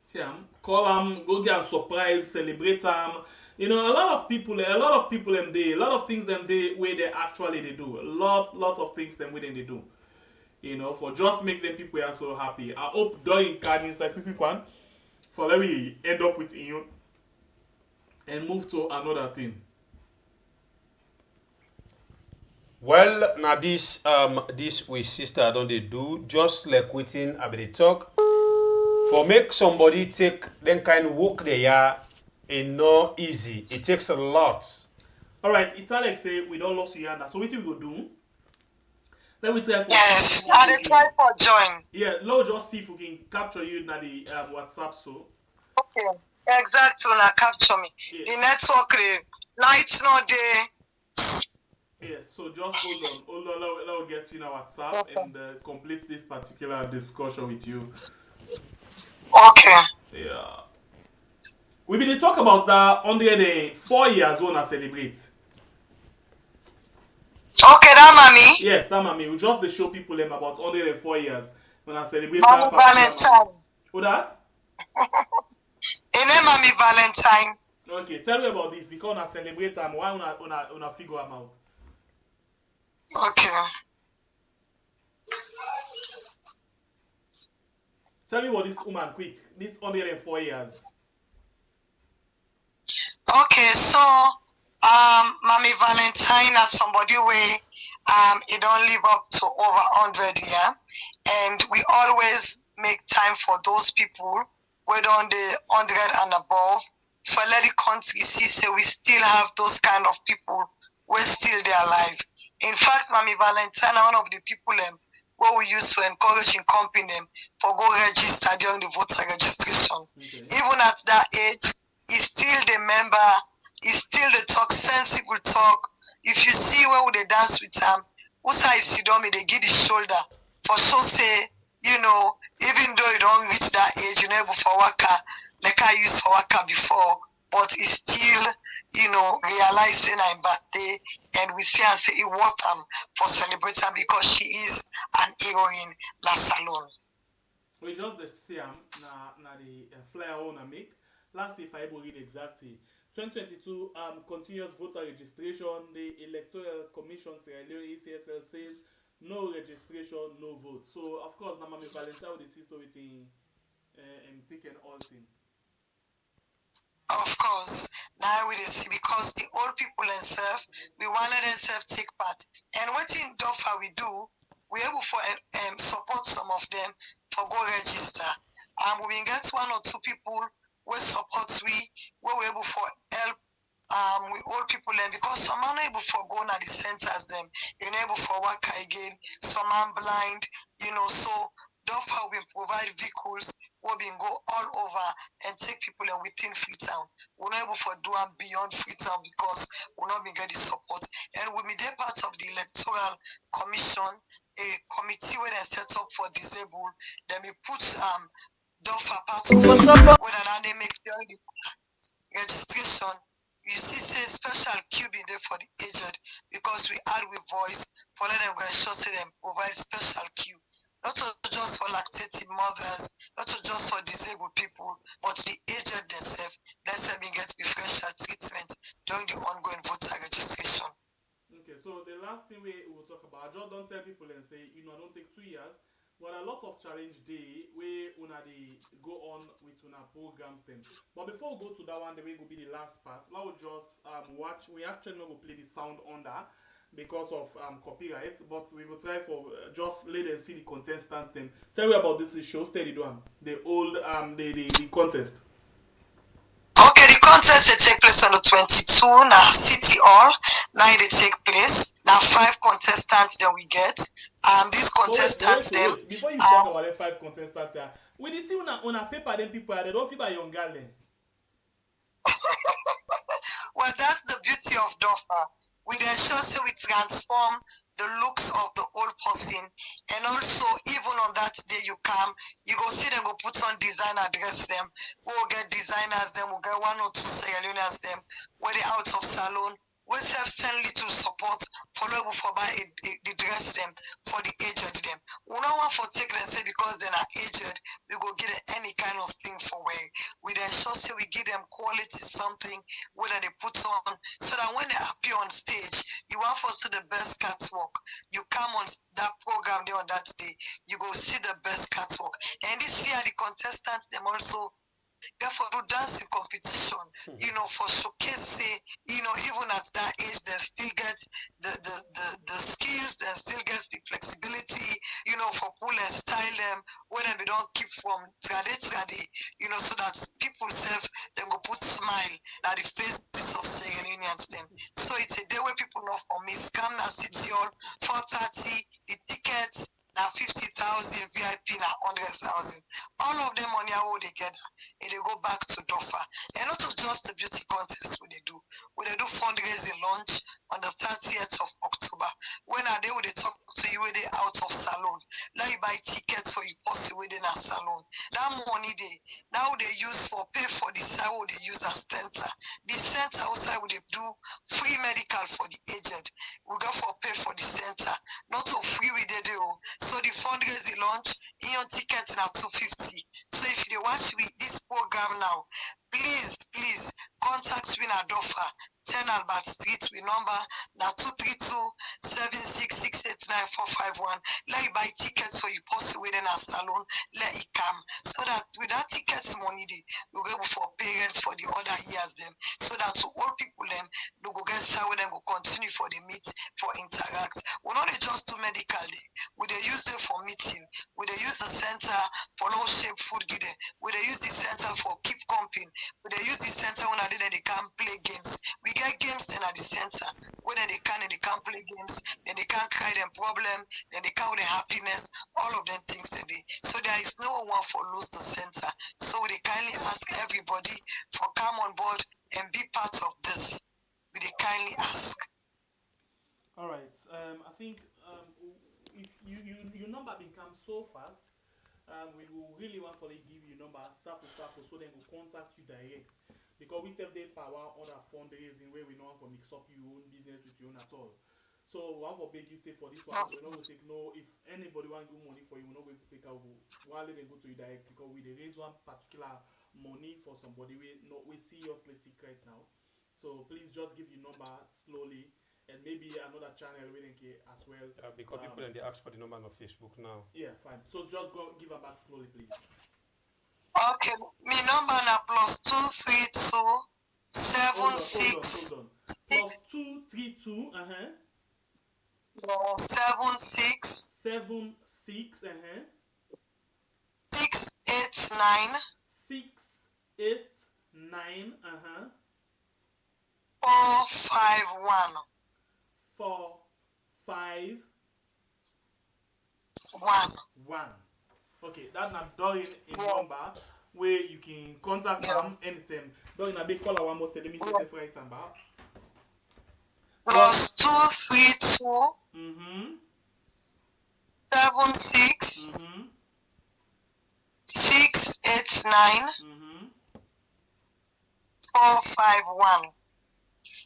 See call them, go get a surprise, celebrate them. A lot of people them they a lot of things them they where they actually they do. Lots of things them within they do. For just make them people are so happy. I hope doing can inside people one for let me end up with and move to another thing. Well, now this we sister don't they do just like waiting I be talk for make somebody take then kind of work they are in no easy. It takes a lot. All right, Italic say we don't lost Uganda. So what we go do? Let me try for Yes, I dey try for join. yeah. Let's just see if we can capture you in the WhatsApp. So Okay. Exactly, na capture me. yeah. The network, the lights not there. Yes. So just hold on. Let me get you in our WhatsApp Okay. and complete this particular discussion with you. Okay. Yeah. We been talk about that under the 4 years when I celebrate. Okay, that mommy. Yes, that mommy. We just dey show people them about under the 4 years when I celebrate Mommy that particular Valentine. mommy. Who that? In name mommy Valentine. Okay, tell me about this because I celebrate them. Why una figure them out? Okay. Tell me about this woman quick. This under the 4 years. Okay, so mommy Valentine as somebody where it don't live up to over 100 year, and we always make time for those people who on the 100 and above. For let the country see, say we still have those kind of people who are still there alive. In fact, mommy Valentine are one of the people where we used to encourage and company them for go register during the voter registration. Okay. Even at that age, he's still the member, he's still the talk, sensible talk. If you see where they dance with him, Usa is Sidomi, they give the shoulder. For so say, you know, even though you don't reach that age, you're able for waka, like I used for waka before, but he's still, you know, realizing I'm birthday, and we see her say it worth for celebrating because she is an heroine, La Salon. We just the same na the flyer I wanna make. Last if I able read exactly. 2022 continuous voter registration. The Electoral Commission Sierra Leone ECSL says no registration, no vote. So of course na Mami Valentine they see so it in taken all thing. Of course, now we see because the old people themselves, we want let themselves take part. And what in DOFA we do, we able for support some of them for go register. We get one or two people who support where we able for help we old people then because some are not able for go na the centers them, able for work again, some are blind, you know, so DOFA will provide vehicles will be go all over and take people in within Freetown. We're not able for do beyond Freetown because we're not being getting support. And we be there part of the Electoral Commission, a committee where they set up for disabled. Then we put DOFA part of it where they make the registration. You see, say special queue be there for the aged because we add with voice for let them go and show say them provide special queue. Not just for lactating mothers, not just for disabled people, but the aged themselves, let's get preferential treatment during the ongoing voter registration. Okay, so the last thing we will talk about, I just don't tell people and say, you know, I don't take 2 years, but a lot of challenge day where una they go on with una programs then. But before we go to that one, the way will be the last part. Now we'll just watch. We actually not go play the sound on that because of copyright, but we will try for just let them see the contestants then. Tell me about this show, steady down. The old the contest. Okay, the contest they take place on the 22 now City Hall. Now they take place. Now 5 contestants that we get. These contestants so wait. Before you talk about the 5 contestants, we did see on a paper them people they don't feel by young girl then. Well, that's the beauty of DOFA. We ensure so we transform the looks of the old person, and also even on that day you come, you go see them go put on designer dress them. We'll get designers them. We'll get 1 or 2 Sierra them where they out of salon. We self-sendly to support follow for buy the dress them for the aged them. We don't want for take them say because they're not aged, we go get any kind of thing for wear. We then sure say we give them quality something whether they put on so that when they appear on stage, you want for see the best catwalk. You come on that program there on that day, you go see the best catwalk. And this year the contestants them also Therefore, do dancing competition, for showcase, even at that age, they still get the skills, they still get the flexibility, for pull and style them, when they don't keep from tradi, so that people self, they go put smile at the faces of Sierra Leoneans them. So it's a day where people know for me, scam na city hall, 4:30, the tickets, now 50,000, VIP now 100,000. All of them money how they get, and they go back to DOFA. And not just the beauty contest we they do. We they do fundraising launch on the 30th of October. When are they would they talk to you when they out of salon? Now you buy tickets for you possible within a salon. That money they now they use for pay for the side they use as center. The center outside would they do free medical for the aged. We go for pay for the center. Not so free we they do. So the fundraising launch, your tickets now 250. So if you watch this program now, please contact me at DOFA 10 Albert Street with number now 232-766-89451. Let you buy tickets so you post within a salon, let it come. So that with that tickets money you go for parents for the other years them. So that to all people them they go get start with them go continue for the meet for interact. We not just do medical day. We they use them for meeting. We they use the center for no shape food give them. We they use the center for keep comping. We they use the center when they can play games. We get games then at the center. When they can't play games, then they can't cry them problem, then they can't with the happiness, all of them things today. So there is no one for lose the center. So they kindly ask everybody for come on board and be part of this. We they kindly ask. All right. I think if your number becomes so fast, we will really want for you give you number Safo, so then we'll contact you direct. Because we have the power on our fundraising where we know how to mix up your own business with your own at all. So one for beg you say for this one, we're not going to take no, if anybody want to give money for you, we're not going to take out while they go to you direct because we raise one particular money for somebody we seriously sick right now. So please just give your number slowly and maybe another channel we link as well. Because people then they ask for the number on Facebook now. Yeah, fine. So just go give her back slowly, please. Okay, my number now +232 76 Hold on. +232 76 76 689 689 451 451. Okay, that's not during a number where you can contact them anytime. During a big caller one more time. Let me see if right number. +232 76 689 451.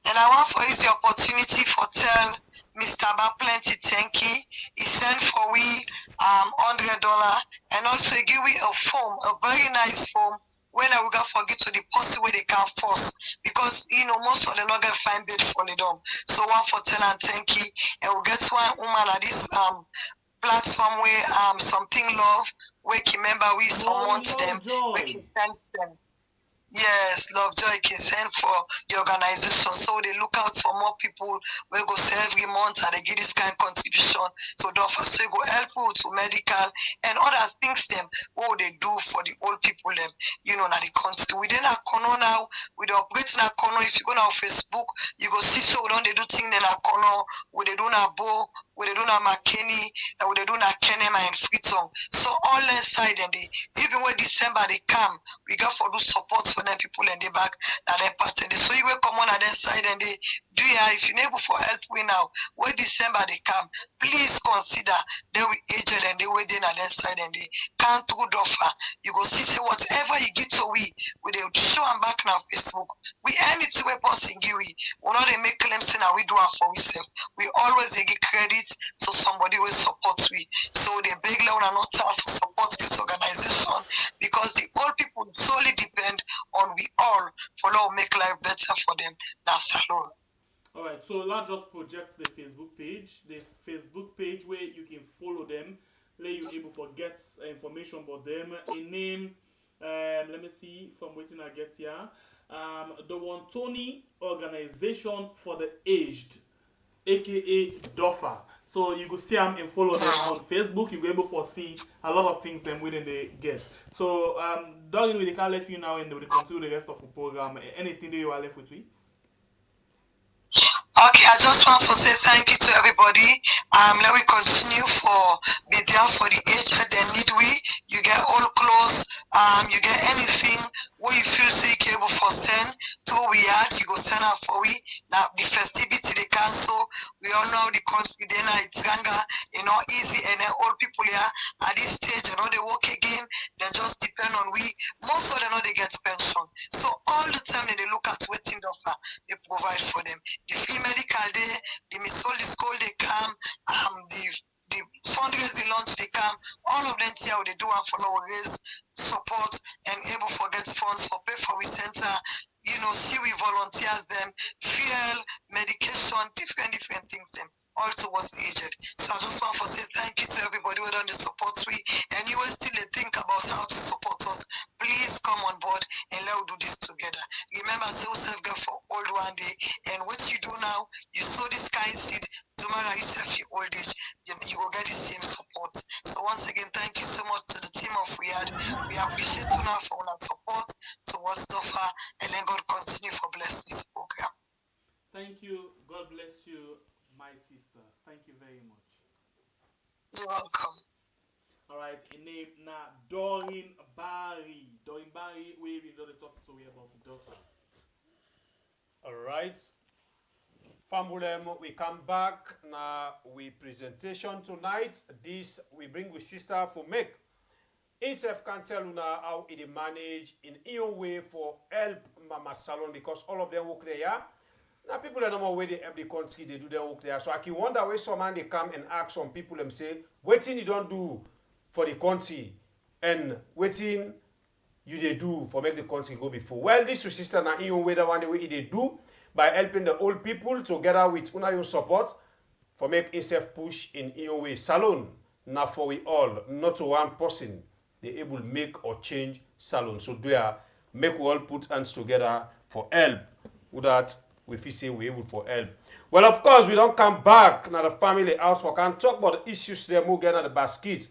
And I want for use the opportunity for tell Mr. Plenty thank you. He sent for we $100 and also give we a form, a very nice form. When I will forget to deposit where they can force because most of them not gonna find bed for them. So one for tell and thank you, and we'll get one woman at this platform where something love where can remember we someone them where can thank them. Yes, Love Joy can send for the organization, so they look out for more people. We go say every month and they give this kind of contribution to DOFA, so you go help you to medical and other things them what they do for the old people them, now the country. Within a corner now, with the operating a corner, if you go on Facebook, you go see so don't they do things in a corner, where they do na Bo, where they do na McKinney, and where they do na Kenema and Freetown. So all that side and they even when December they come, we got for do support for them people and they back that they part and they so you will come on at their side and they do if you're able for help we now when December they come, please consider they will agent and they waiting at their side and they can't do DOFA. You go see say whatever you get to we they show them back now Facebook. We anything we passing give we not they make claims saying we do it for ourselves. We always they give credit to somebody who support we. So they beg loan and not time for support this organization because the old people solely depend on we all for now make life better for them. That's alone. Alright, so let's just project the Facebook page where you can follow them, let you able to get information about them, a name, Let me see from waiting I get here. The Wantoni Organization for the Aged, aka DOFA. So you could see them and follow them on Facebook. You'll be able to see a lot of things them within they get. So Dogging, we can left you now and we continue the rest of the program. Anything that you are left with me? Okay, I just want to say thank you to everybody. Let me continue for be there for the aged and need we. You get all clothes, you get anything where you feel so you able for send to we had, you go send out for we. Now the festivity the council, we all know the country then it's ganga, easy and then all people here at this stage, they work again, then just depend on we. Most of them know they get pension. So all the time they look at waiting offer, they provide for them. The free medical day, the missouri school they come, the fundraising launch they come, all of them here they do and for no raise support and able for get funds for pay for we center, see we volunteers them, fuel, medication, different things them, all towards the aged. So I just want to say thank you to everybody who done the support we, and you will still think about how to support us. Please come on board and let's do this together. Remember, self go for old one day, and what you do now, you sow this kind seed, tomorrow you self your old age, you will get the same support. So once again, thank you so much to the team of Riyadh. We appreciate you now for our support towards DOFA, and then God continue for bless this program. Thank you. God bless you, my sister. Thank you very much. You're welcome. All right, in name now Doreen Barry. Doreen Barry, we will talk to you about DOFA. All right. Fambulem, we come back now with presentation tonight. This we bring with sister for make. Insef can tell you now how it manage in your way for help Mama Salon because all of them work there. Now people are no more way they help the country, they do their work there. So I can wonder where some man they come and ask some people them say, waiting you don't do for the country and waiting you they do for make the country go before. Well, this sister now in your way the one the way they do by helping the old people together with your support for make itself push in your way salon. Now for we all, not to one person, they able make or change salon. So do ya make we all put hands together for help. With that we feel say we able for help. Well, of course, we don't come back now the family house for can talk about the issues them who get at the basket.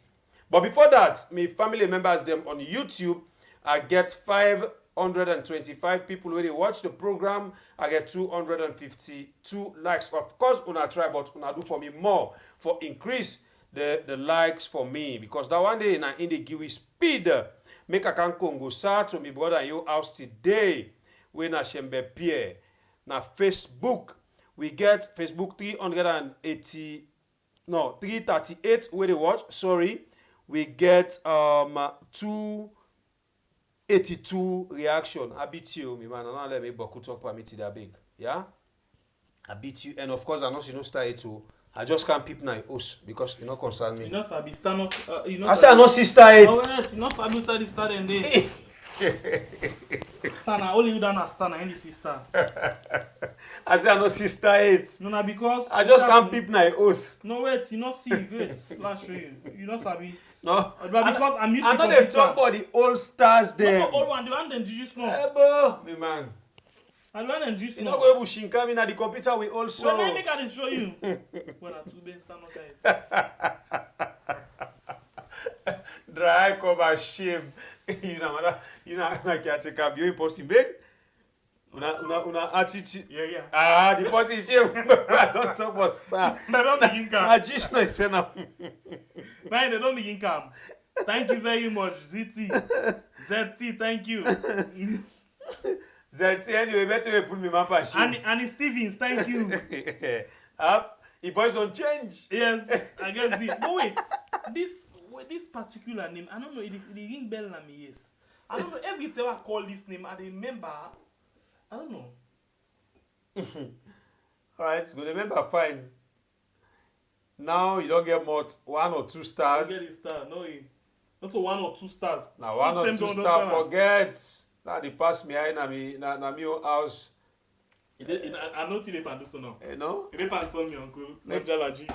But before that, my family members them on YouTube, I get 525 people when they watch the program. I get 252 likes. Of course, una try, but una do for me more for increase the likes for me because that one day na in the give speed. Make a can go start to me brother in your house today. We na Shembe Pierre. Na Facebook, we get Facebook 338 where they watch. Sorry, we get 282 reaction. I beat you, me man. I don't let me boku talk for me to that big. Yeah, I beat you, and of course I know she no start to. I just can't peep my host because you know concern me. You know Sabi stand up. I say I know sister it. Oh, you know Sabi study start and day. Stana, only you don't understand any sister. I say I know sister it. No, because I just can't peep my host. No wait, you not see great. Let's show you. You know Sabi. No. But because I'm mute the I know computer. they talk about the old stars there. No, old one, the one then Jesus no. Hey, bro, me man. And the one then Jesus You no. know go able shinka me na the computer we also. When I make I show you. When I two ben stand outside. Dry come and shame. You know na caretaker be impossible. Una attitude. Yeah. Ah, the person shame. I don't talk about star. They don't begin come. I just know say na. Man, they don't begin come. Thank you very much, ZT. Thank you. ZT anyway, better put me map and shame. And Stevens, thank you. If voice don't change. Yes, I guess it. But wait, this particular name, I don't know, it ring bell na me, yes. I don't know, every time I call this name, I remember, I don't know. Alright, good. Remember, fine. Now you don't get more 1 or 2 stars. I get a star, no, not 1 or 2 stars. Now 1 or 2 stars, forget. Now they pass me high na me own house. I know till they can do so now. You know? They can tell me, uncle. Not Jalaji.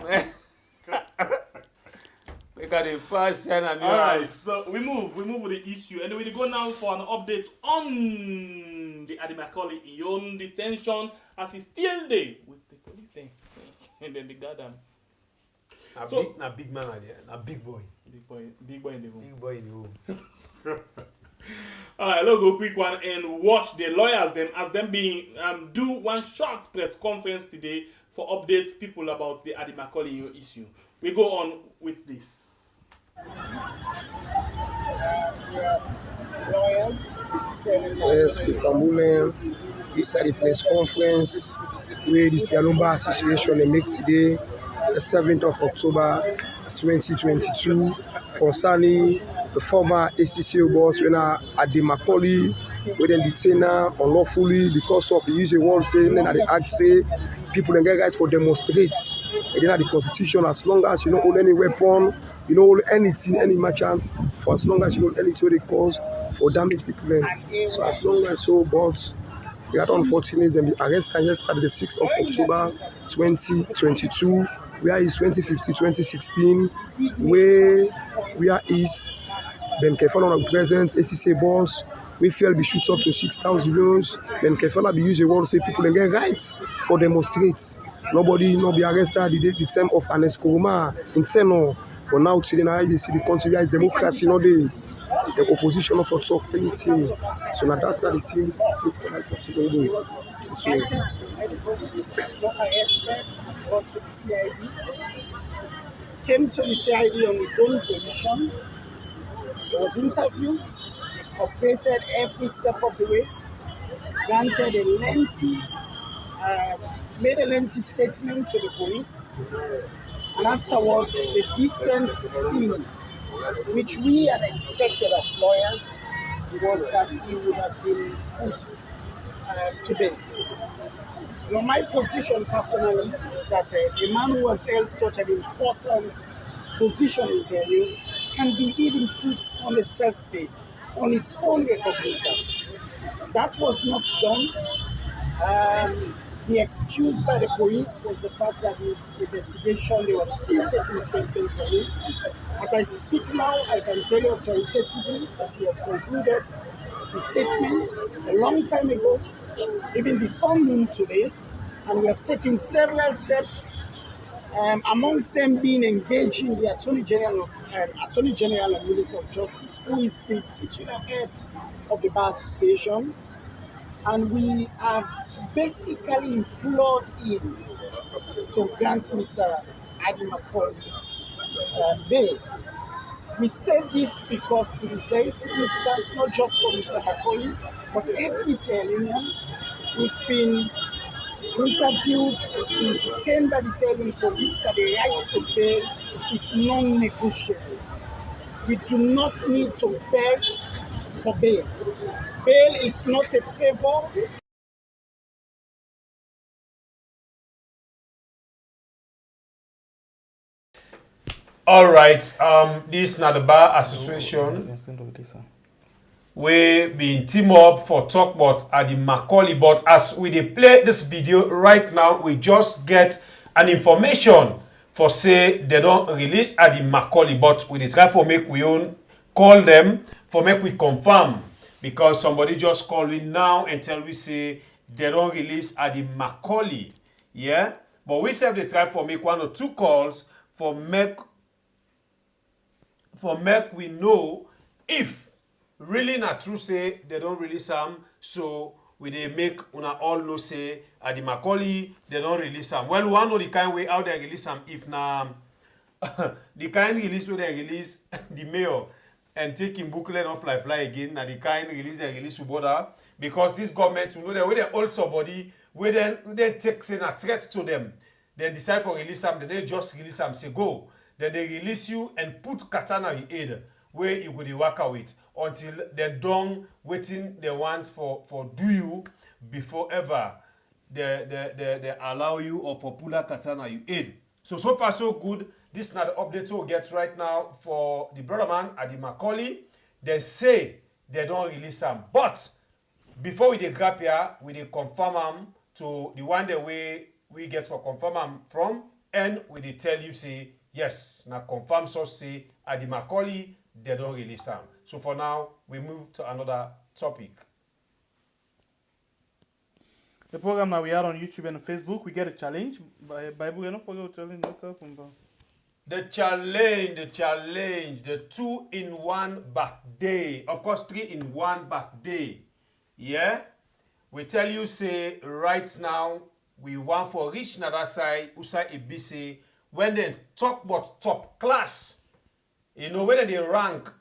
We got a person and All right, so we move with the issue, and we go now for an update on the Ady Macauley in detention as he's still there with the police there, and then they got him. Big man, a big boy. Big boy in the room. Big boy in the room. All right, let's go quick one and watch the lawyers them as them being do one short press conference today for updates people about the Ady Macauley issue. We go on with this. Yes, we from Ulen. This is the press conference where the Sierra Association make today, the 7th of October 2022, concerning the former ACCO boss when Ady Macauley, where they detain her unlawfully because of the usual word saying that the act say people don't get right for demonstrate. And then the constitution, as long as you don't own any weapon, you don't own anything, any merchants, for as long as you don't own anything they cause for damage people. Then. So as long as so, but we had unfortunate them the arrest yesterday, the 6th of October 2022, where is 2015, 2016, where is them Kefala on presence, ACCA boss, we feel be shoot up to 6,000 euros, then Kefala be use a word say people can get rights for demonstrates. Nobody not be arrested the term of an escoroma in Senor. But now today now they see the country is democracy, not the opposition of talk anything. So now that's not the thing is political for today. So not arrested, but to the CID. Came to the CID on his own permission. He was interviewed, cooperated every step of the way, granted a lengthy, made a lengthy statement to the police, and afterwards the decent thing, which we had expected as lawyers, was that he would have been put today. You know, my position personally is that a man who has held such an important position in Sierra can be even put on a self-pay, on his own recognition. That was not done. The excuse by the police was the fact that the investigation, they were still taking statement for him. As I speak now, I can tell you authoritatively that he has concluded the statement a long time ago, even before noon today, and we have taken several steps, amongst them being engaging the Attorney General and Minister of Justice, who is the titular head of the Bar Association, and we have basically implored him to grant Mr. Ady Macauley bail. We said this because it is very significant, not just for Mr. Macauley, but every Sierra Leonean who's been interviewed, who's been detained by the Sierra Leone police, that the right to bail is non-negotiable. We do not need to beg for bail. Bail is not a favor. All right, this is not the Bar Association. We been team up for talk about Ady Macauley, but as we dey play this video right now, we just get an information for say they don't release Ady Macauley, but we dey try for make we own call them for make we confirm, because somebody just call me now and tell we say they don't release Ady Macauley, yeah. But we say they try for make 1 or 2 calls for make we know if really not true say they don't release him. So we they make una all know say Ady Macauley they don't release him. Well, we know the kind way how they release him. If na the kind release where they release the mayor and take him booklet off fly again, na the kind release they release to border, because this government, you know, they way they hold somebody where they take say a threat to them, then decide for release them, then they just release them, say go. Then they release you and put katana in aid where you go to work with until they're done waiting they want for do you before ever they allow you or for pull katana you aid. So far so good. This is not the update we'll get right now for the brother man Ady Macauley. They say they don't release him, but before we grab here, we confirm him to the one the way we get for confirm him from, and we tell you say Yes, now confirm source say Ady Macauley, they don't release him. So for now, we move to another topic. The program now we are on YouTube and Facebook. We get a challenge. Bible, don't forget to challenge. The challenge, the 2-in-1 birthday. Of course, 3-in-1 birthday. Yeah? We tell you, say, right now, we want for reach another side, Usai APC, when they talk about top class, you know, when they rank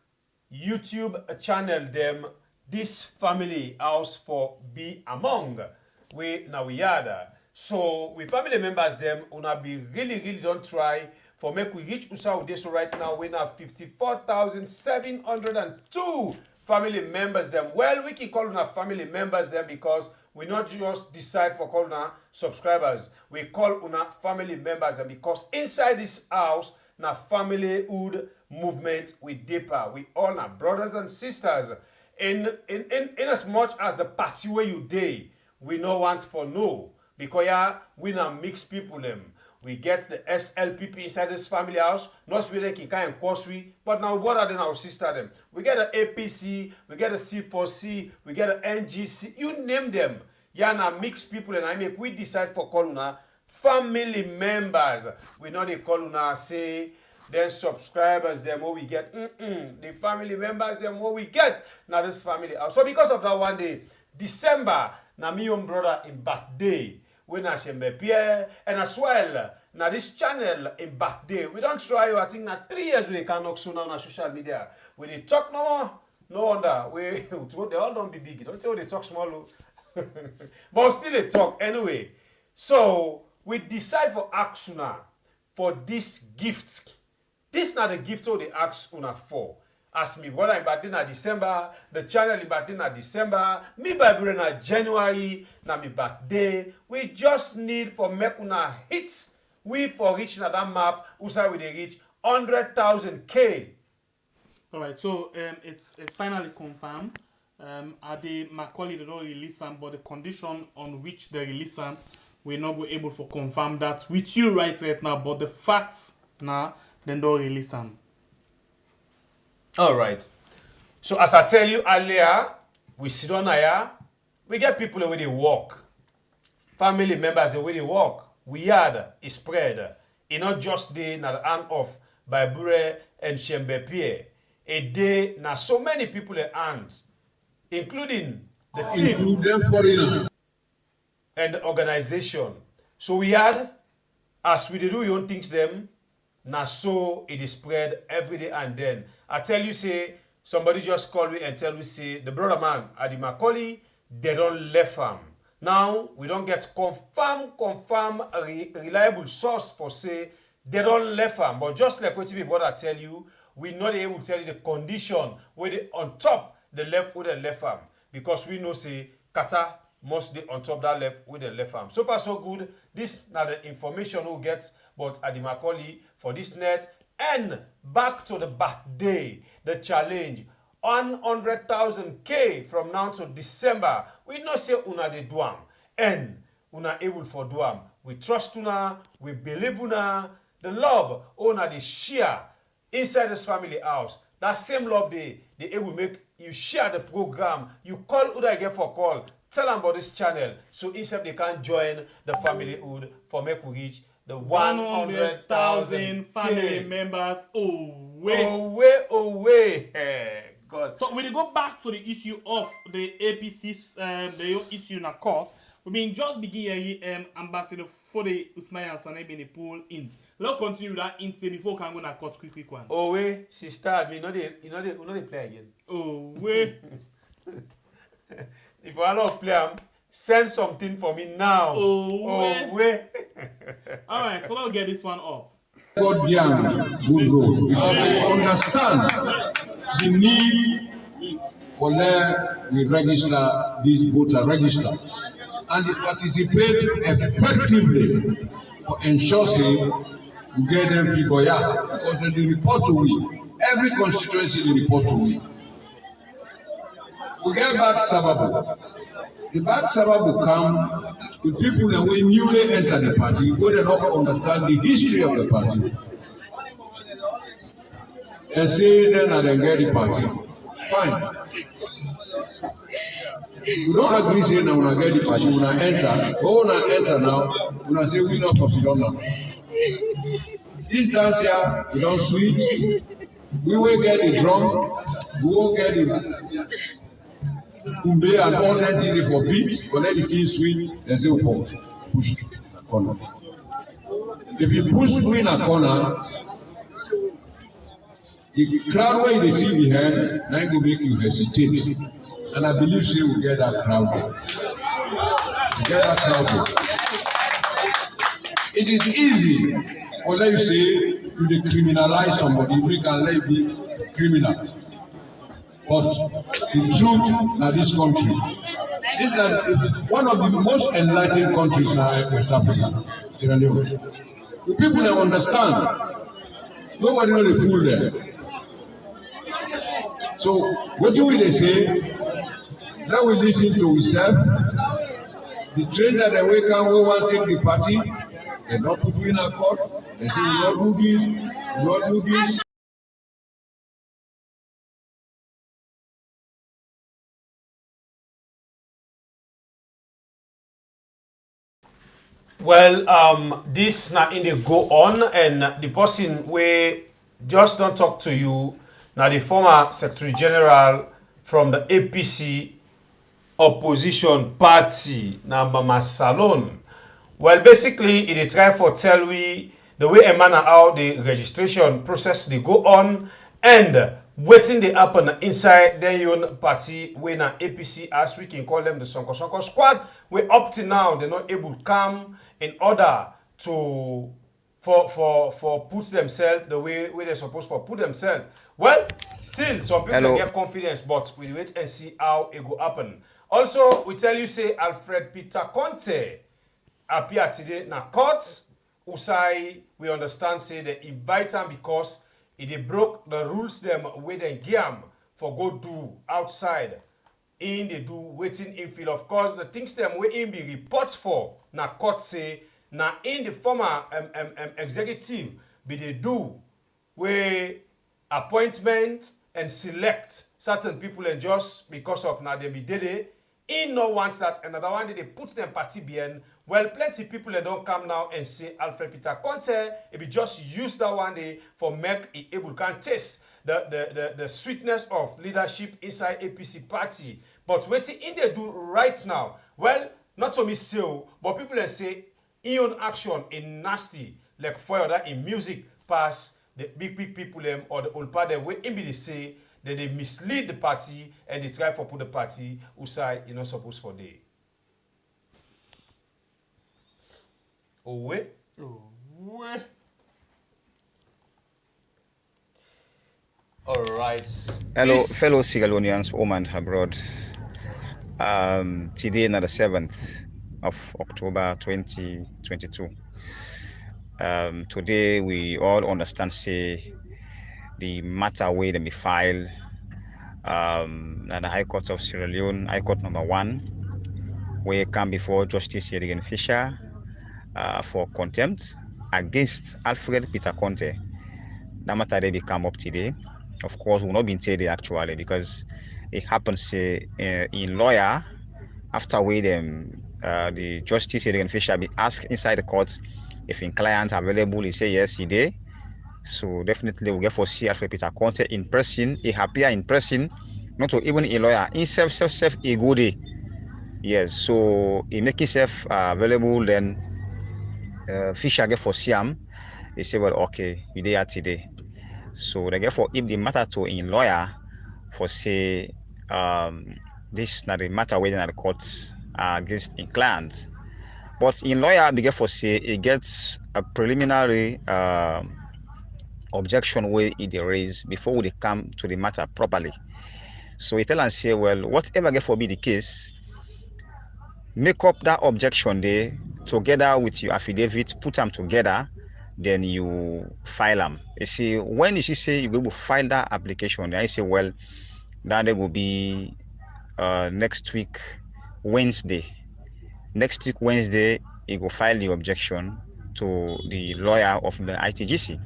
YouTube channel them, this family house for be among. We had. So, we family members them, una be really don't try for make we reach Usa Ude. So right now we have 54,702 family members them. Well, we can call una family members them because we not just decide for call una subscribers. We call una family members them because inside this house na familyhood movement with deeper. We all are brothers and sisters. In as much as the party where you day, we no want for no. Because yeah, we now mix people them. We get the SLPP inside this family house, not Sweden, Kinkai, and Koswi, but now what are then our sister them? We get the APC, we get the C4C, we get the NGC, you name them. Yeah, now mix people and I make we decide for Koluna family members. We know they Koluna say then subscribers them what we get. The family members them what we get. Now this family house. So because of that one day, December, now me own brother in birthday. We na Shembe Pierre, and as well, now this channel in birthday, we don't try, I think, now 3 years we can knock soon on social media. We they talk no more, no wonder. They all don't be big, don't tell they talk small, but still they talk anyway. So we decide for ask una for this gift. This not the gift all they ask una for. Ask me what I'm birthday na December, the channel in birthday na December, me birthday na January, na me birthday. We just need for make una hits. We for reach na that map, usa we dey reach 100,000 K. Alright, so it's finally confirmed. Ady Macauley they don't release them, but the condition on which they release them, we're not be able to confirm that with you right now. But the facts now, they don't release them. All right. So as I tell you earlier, we sit on here, we get people the way they walk. Family members the way they walk. We had a spread. It not just day na the hand of Bure and Shembe Pierre. A day na so many people in hands, including the team and the organization. So we had, as we do your own things them, na so it is spread every day and then. I tell you, say, somebody just call me and tell me, say, the brother man, Ady Macauley, they don't left him. Now, we don't get reliable source for say, they don't left him. But just like what TV brother tell you, we not able to tell you the condition where they on top the left with the left arm. Because we know, say, Kata must be on top that left with the left arm. So far, so good. This now the information we'll get about Ady Macauley for this net. And back to the birthday, the challenge. 100,000 K from now to December. We not say una de duam. And una able for duam. We trust una, we believe una. The love una de share inside this family house. That same love they able make you share the program. You call Uda again for call. Tell them about this channel. So instead they can join the familyhood for make we reach the 100,000 family members away. God. So when we go back to the issue of the APC's the issue in a court, we been just begin Ambassador Foday Yansaneh in the pool int. Let's continue that int before we can go na court quick one. Oh wait, she start me. You know they play again. Oh wait. If I don't play send something for me now. Oh wait. Alright, so let's get this one up. God beyond good road. Because we understand the need for where we register these voter registers and they participate effectively for ensuring we get them figure out because they report to we. Every constituency they report to we. We get back Sababu. The back Sababu come with people that we newly enter the party who do not understand the history of the party. and say then I get the party. Fine. You don't agree say now when I get the party, when I enter, but when I enter now, when I say we not consider now. This dance here, we don't sweet. We will get the drum, we will get the umbe and all that thing for beat, but let the thing sweet, and say for push the corner. If you push me in a corner, the crowd where you see behind, now will make you hesitate. And I believe she will get that crowd there. Get that crowd there. It is easy for let you say you decriminalize somebody, we can let it be criminal. But the truth now this country, this is one of the most enlightened countries now in West Africa. Sierra Leone. The people that understand, nobody know the fool there. So what do we say? Now we listen to ourselves. The train that they wake up, we want to take the party. They not put you in a court. They say we not do this, we not do this. Well, this now in the go on, and the person we just don't talk to you now, the former Secretary General from the APC opposition party, now Mama Salon. Well, basically, it is try for tell we the way a manner how the registration process they go on and waiting they happen inside their own party when APC, as we can call them, the Sonko Sonko squad. We up to now they're not able to come in order to for put themselves the way they're supposed to put themselves. Well, still some people can get confidence, but we wait and see how it go happen. Also, we tell you say Alfred Peter Conteh appear today na court. Usai, we understand say they invite him because they broke the rules them with them game for go do outside. In they do waiting in field. Of course, the things them we in be reports for na court say na in the former executive be they do where appointment and select certain people and just because of now they be did it. In no one that another one they put them party behind. Well, plenty people they don't come now and say Alfred Peter Conteh, if we just use that one day for make it able can taste the sweetness of leadership inside APC party. But what in they do right now, well, not to me still, but people that say in own action in nasty, like fire that in music pass the big people them or the old party where in they say that they mislead the party and they try for put the party usai you not supposed for day. Oh way? Oh, way. All right. Hello, fellow Sierra Leoneans home and abroad. Today, on the 7th of October 2022. Today, we all understand, say, the matter where they be filed at the High Court of Sierra Leone, High Court number 1, where it come before Justice Ady Fisher for contempt against Alfred Peter Conteh. That matter they come up today. Of course, will not be today actually because it happens in lawyer after we them the Justice Ady Fisher be asked inside the court if in client available. He say yes, he did. So definitely we get for see Alfred Peter Conteh in person. He appear in person, not to even a lawyer. In self a good day. Yes, so he make himself available. Then Fisher get for see him. He say well okay, we there today. So they get for if the matter to in lawyer for say this not the matter waiting at the court against in client. But in lawyer they get for say it gets a preliminary objection where it raised before they come to the matter properly. So he tell and say, well, whatever get for be the case, make up that objection there together with your affidavit, put them together, then you file them. You see, when you say you will file that application, I say, well, that will be next week, Wednesday. Next week, Wednesday, you will file the objection to the lawyer of the ITGC.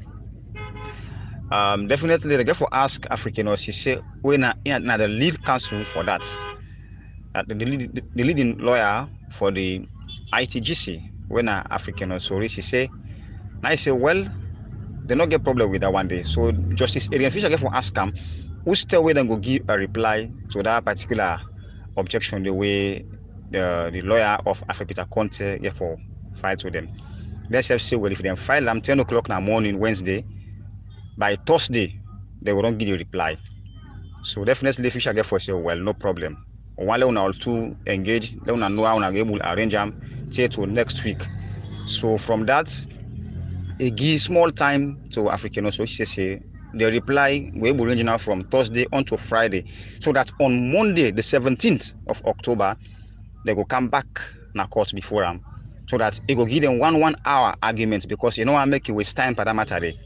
Definitely, they get for ask Africaners. He say we na the lead counsel for that. The leading lawyer for the ITGC when Africaners. So he say, I say well, they not get problem with that one day. So Justice Adrian Fisher get for ask him, who still wait and go give a reply to that particular objection the way the lawyer of Alfred Peter Conteh get for fight with them. Let's say well if they file them 10 o'clock in the morning Wednesday, by Thursday they will not give you a reply. So definitely Fisher get for say well no problem. One level or two engage, let una know how una able arrange them till next week. So from that, it gives small time to Africaners. So she say the reply we will arrange now from Thursday on to Friday, so that on Monday the 17th of October they will come back na court before them, so that it will give them 1 hour argument, because you know I make it waste time for that matter day.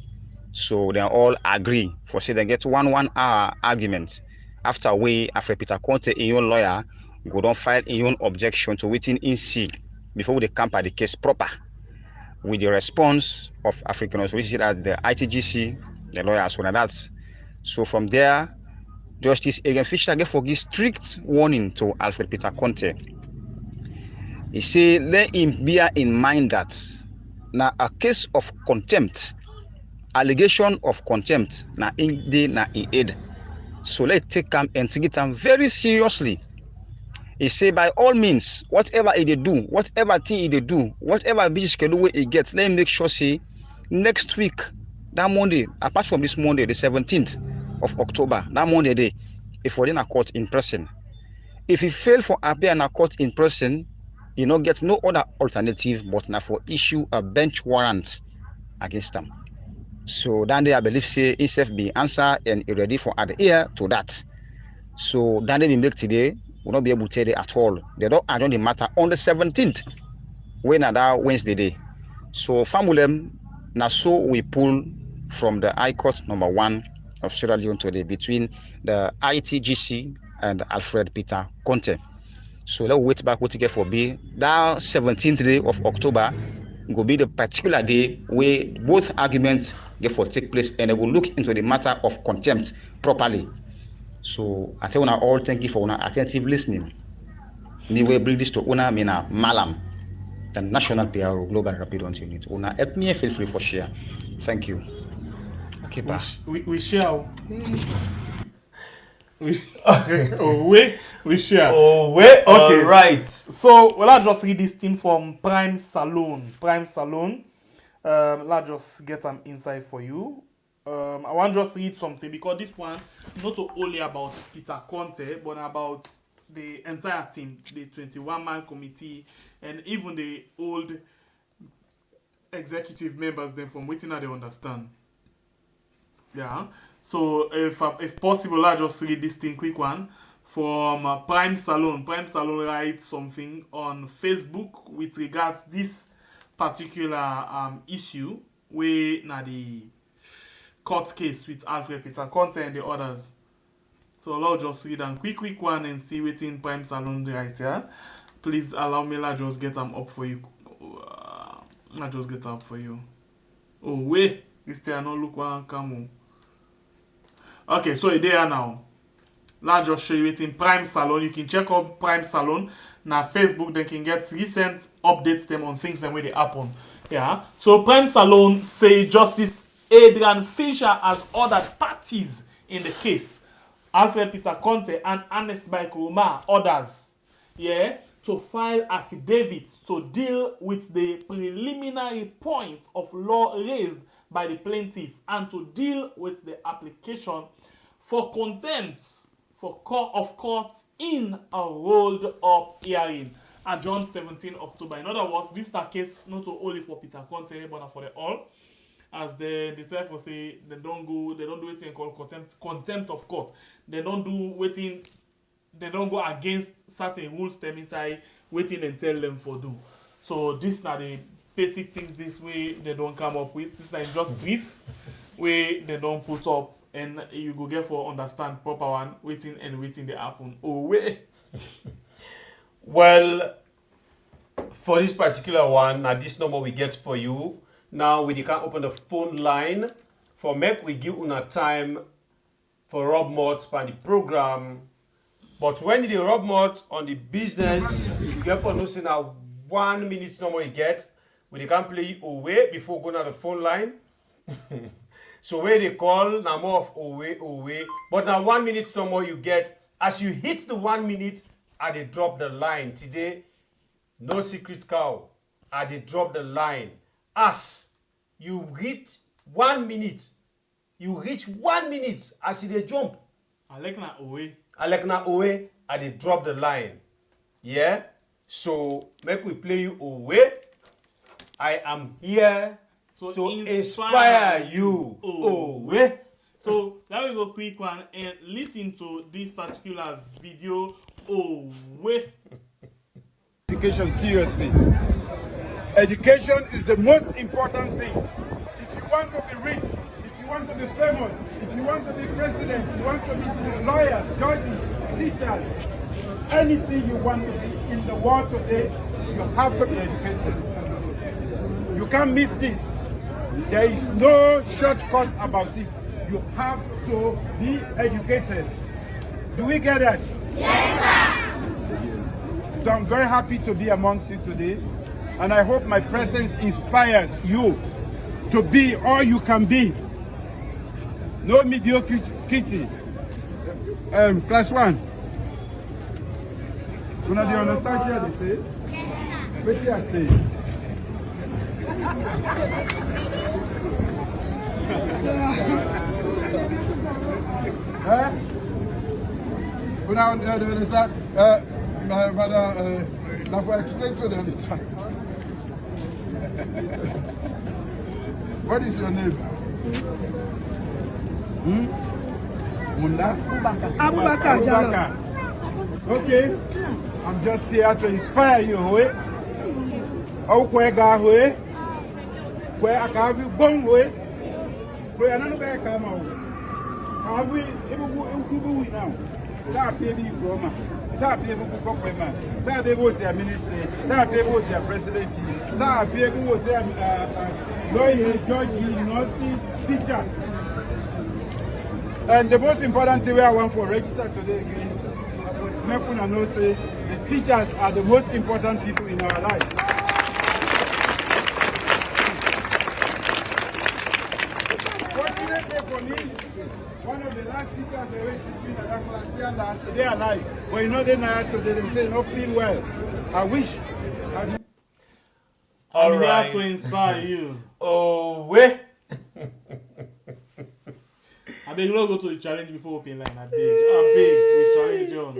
So they all agree for say they get 1 hour argument. After we Alfred Peter Conteh, a young lawyer, go don't file a young objection to waiting in C before they camp at the case proper with the response of Africaners. We see that the ITGC, the lawyers, so that's so from there, Justice Adrian Fisher gave for give strict warning to Alfred Peter Conteh. He say let him bear in mind that now a case of contempt, allegation of contempt na in day na in aid. So let's take them and take it very seriously. He say by all means, whatever they do, whatever thing they do, whatever business schedule he gets, let him make sure say next week, that Monday, apart from this Monday, the 17th of October, that Monday day, if we're in a court in person. If he fail for appear in a court in person, he not get no other alternative but now for issue a bench warrant against them. So then they I believe say himself be answer and he ready for adhere to that. So then they be make today will not be able to tell it at all. They don't adjourn the matter on the 17th, when that Wednesday day. So family now so we pull from the High Court number 1 of Sierra Leone today between the ITGC and Alfred Peter Conteh. So let's wait back what to get for be that 17th day of October will be the particular day where both arguments get for take place, and they will look into the matter of contempt properly. So I tell you all, thank you for your attentive listening. Me will bring this to una mina Malam, the National PRO Global Rapid Response Unit. Una help me, feel free for share. Thank you. Okay, bye. We share. We share. Oh, wait. Okay. Right. So let's just read this thing from Prime Salon. Let's just get some insight for you. I want to just read something, because this one not only about Peter Conteh, but about the entire team, the 21-man committee, and even the old executive members then from waiting that they understand. Yeah. So if possible, I'll just read this thing quick one from Prime Salon. Prime Salon writes something on Facebook with regards this particular issue where now the court case with Alfred Peter Conteh and the others. So I'll just read a quick one and see what in Prime Salon right here. Please allow me to just get them up for you. I'll just get up for you. Oh wait, this thing no look one come on. Okay, so it there now. Let's just show you it in Prime Salon. You can check out Prime Salon na Facebook. They can get recent updates them on things and where they happen. Yeah. So Prime Salon say Justice Adrian Fisher has ordered parties in the case, Alfred Peter Conteh and Ernest Michael Omar, others, to file affidavits to deal with the preliminary point of law raised by the plaintiff and to deal with the application for contempt of court in a rolled up hearing adjourned 17 October. In other words, this is a case not only for Peter Conteh but for the all. As they try for say they don't do anything called contempt of court. They don't go against certain rules them inside waiting and tell them for do. So these are the basic things this way they don't come up with. This is just brief way they don't put up, and you go get for understand proper one waiting they happen. Oh wait. Well, for this particular one, this number we get for you. Now we can open the phone line for make we give una time for rub mouth on the program. But when they rub mouth on the business, you get for nothing now 1 minute no more you get. We can play you away before going on the phone line. So where they call now more of away. But now 1 minute no more you get. As you hit the 1 minute, I they drop the line. Today, no secret cow. I they drop the line. As you hit 1 minute, you reach 1 minute as they jump. I like na away. I they drop the line. Yeah? So make we play you away. I am here to inspire you. Away. So let me go quick one and listen to this particular video. Away. Education seriously. Education is the most important thing. If you want to be rich, if you want to be famous, if you want to be president, if you want to be lawyers, judges, teachers, anything you want to be in the world today, you have to be educated. You can't miss this. There is no shortcut about it. You have to be educated. Do we get that? Yes, sir. So I'm very happy to be amongst you today, and I hope my presence inspires you to be all you can be. No mediocrity. Class 1. You know, do you understand what they say? Yes, sir. What do I say? You know, understand? But now for explain to them this time. What is your name? Munda? Abubakar. Okay. I'm just here to inspire you. Oh, where go? Where I can be born with? Where another back come out? How we now? That baby Roma. That baby Kokoma. That baby was their ministry. That baby was their president. That baby was their lawyer, judge, university teacher. And the most important thing I want for register today again, make una know say the teachers are the most important people in our life. Fortunately for me, one of the last teachers they went to be in that class, they are alive. But you know they now today they say not feel well. I wish. All I'm right. here to inspire you. Away. I beg you not go to the challenge before open line. I beg, we challenge John.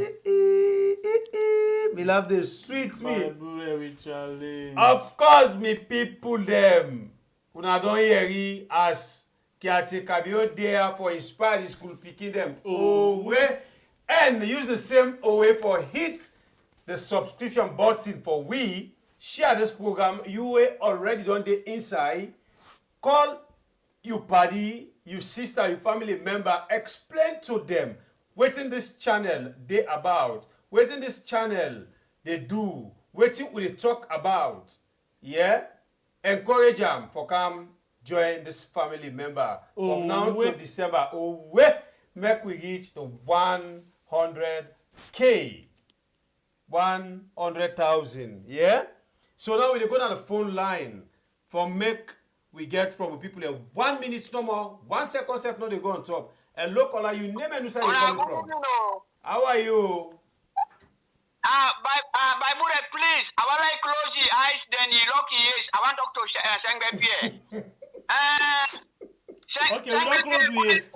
Me love the sweet me. We challenge. Of course, me people them. Una don hear it as caretaker be out there for inspire the school picking them. Away. And use the same way for hit the subscription button for we share this program. You already done the inside. Call you buddy, you sister, your family member, explain to them what in this channel they about, what in this channel they do, what will they talk about. Yeah? Encourage them for come join this family member from now to December. Make we reach the 100K. 100,000. Yeah? So now we go down the phone line for make we get from people here 1 minute no more, 1 second, no they go on top. And local, you name and you say you coming from. How are you? By Buddha, please. I want to close the eyes, then you lock your ears. I want to talk to Sengbe Pierre. Okay, we don't close the ears. We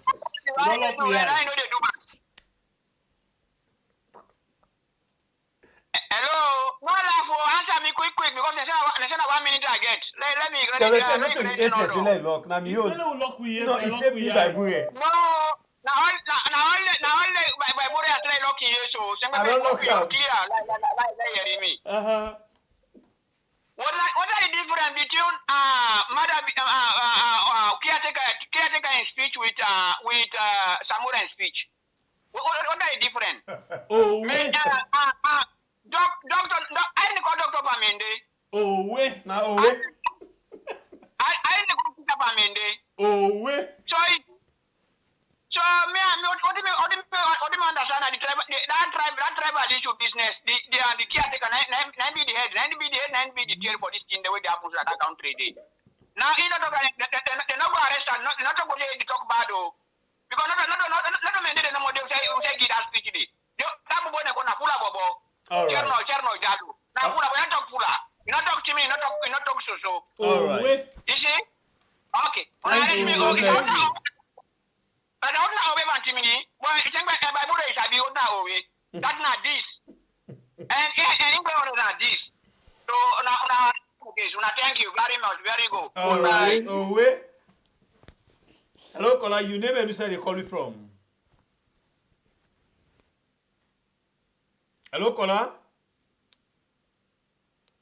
don't lock the ears. I know they do that. Hello? No, answer me quick because they said 1 minute I get. Let me. So not to yes, lock. Now me no, it's a me by Buddha. No. Now only by Buddha say lock here, so I don't lock out. Clear, like hearing me. What are the difference between Madam caretaker in speech with samurai in speech? What are the difference? Doctor, I didn't call Dr. Pamende. Now I didn't call Dr. Pamende. So the tribal issue business. The caretaker, nine be the head, nine be the tail for this thing the way they happen to that country. Now, you know, they're not going to arrest us, not to go to talk bad, though. Because not the number they say give us speech. You talk about the Pula Bobo, Cherno Jadu. Now, Pula, we're not talk Pula. You not talk to me, not talk so. All right. You see? Okay. Thank you. God bless you. But I'm not away from Timmy. Well, it's like my Bible is a bit away. That's not this. And England is not this. So, now. Okay, so thank you very much. Very good. All right. Owe. Hello, caller. You name and you say you call me from. Hello, caller.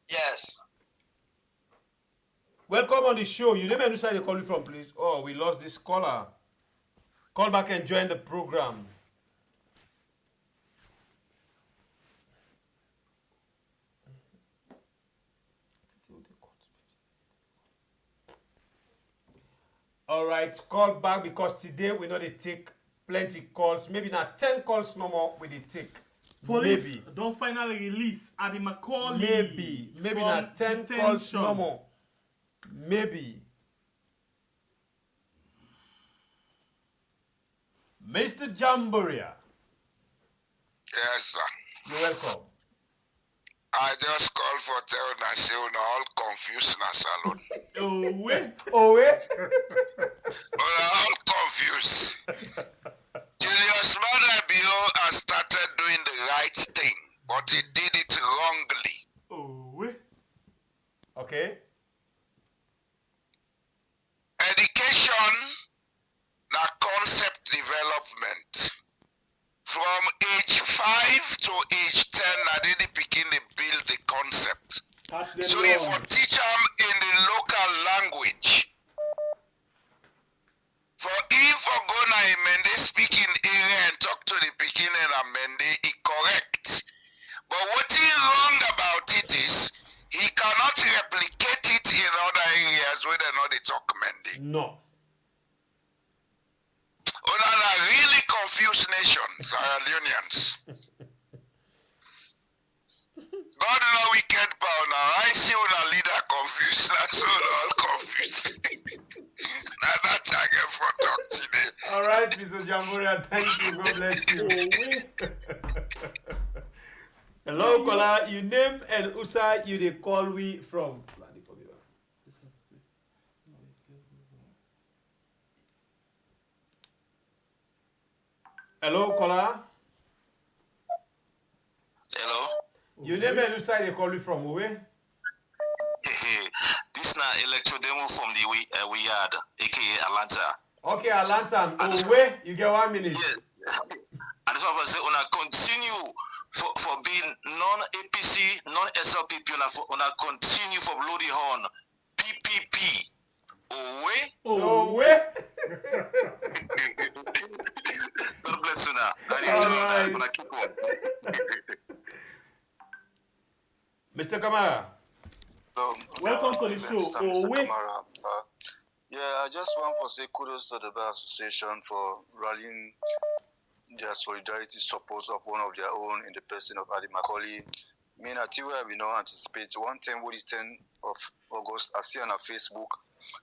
Yes. Welcome on the show. You name and you say you call me from, please. Oh, we lost this caller. Call back and join the program. All right, call back because today we know they take plenty calls. Maybe not 10 calls no more we they take. Police Maybe. don't finally release Ady Macauley. Maybe not 10 calls no more. Maybe. Mr. Jamboria. Yes, sir. You're welcome. I just called for tell na say una all confused na salon. Oh wait. Una all confused. Julius Madabio has started doing the right thing, but he did it wrongly. Oh wait. Okay. Education na concept development. From age 5 to age 10, na they begin to build the concept. So if you teach them in the local language, for if for go na Mende speak in area and talk to the beginning of Mende, it correct. But what's wrong about it is he cannot replicate it in other areas where they know they talk Mende. No. Una really confused nations, our unions. God no wicked power now. I see una leader confused, that's all confused. Now that's I get for talk today. All right, Mr. Jamboria, thank you. God bless you. Hello, caller. You name and Usa you they call we from. Hello, caller. Hello. You name and Usa they call we from where? This na electro demo from the we yard, aka Atlanta. Okay, Atlanta. Oh, where? You get 1 minute. Yes. And this one for say una continue for being non-APC, non-SLPP, una continue for blow the horn. PPP. Oh, where? God bless you now. Right. Una keep on. Mr. Kamara. Welcome to the show. Oh, wait. Yeah, I just want to say kudos to the Bar Association for rallying their solidarity support of one of their own in the person of Ady Macauley. I mean, I think we don't anticipate one time what is 10 of August. I see on our Facebook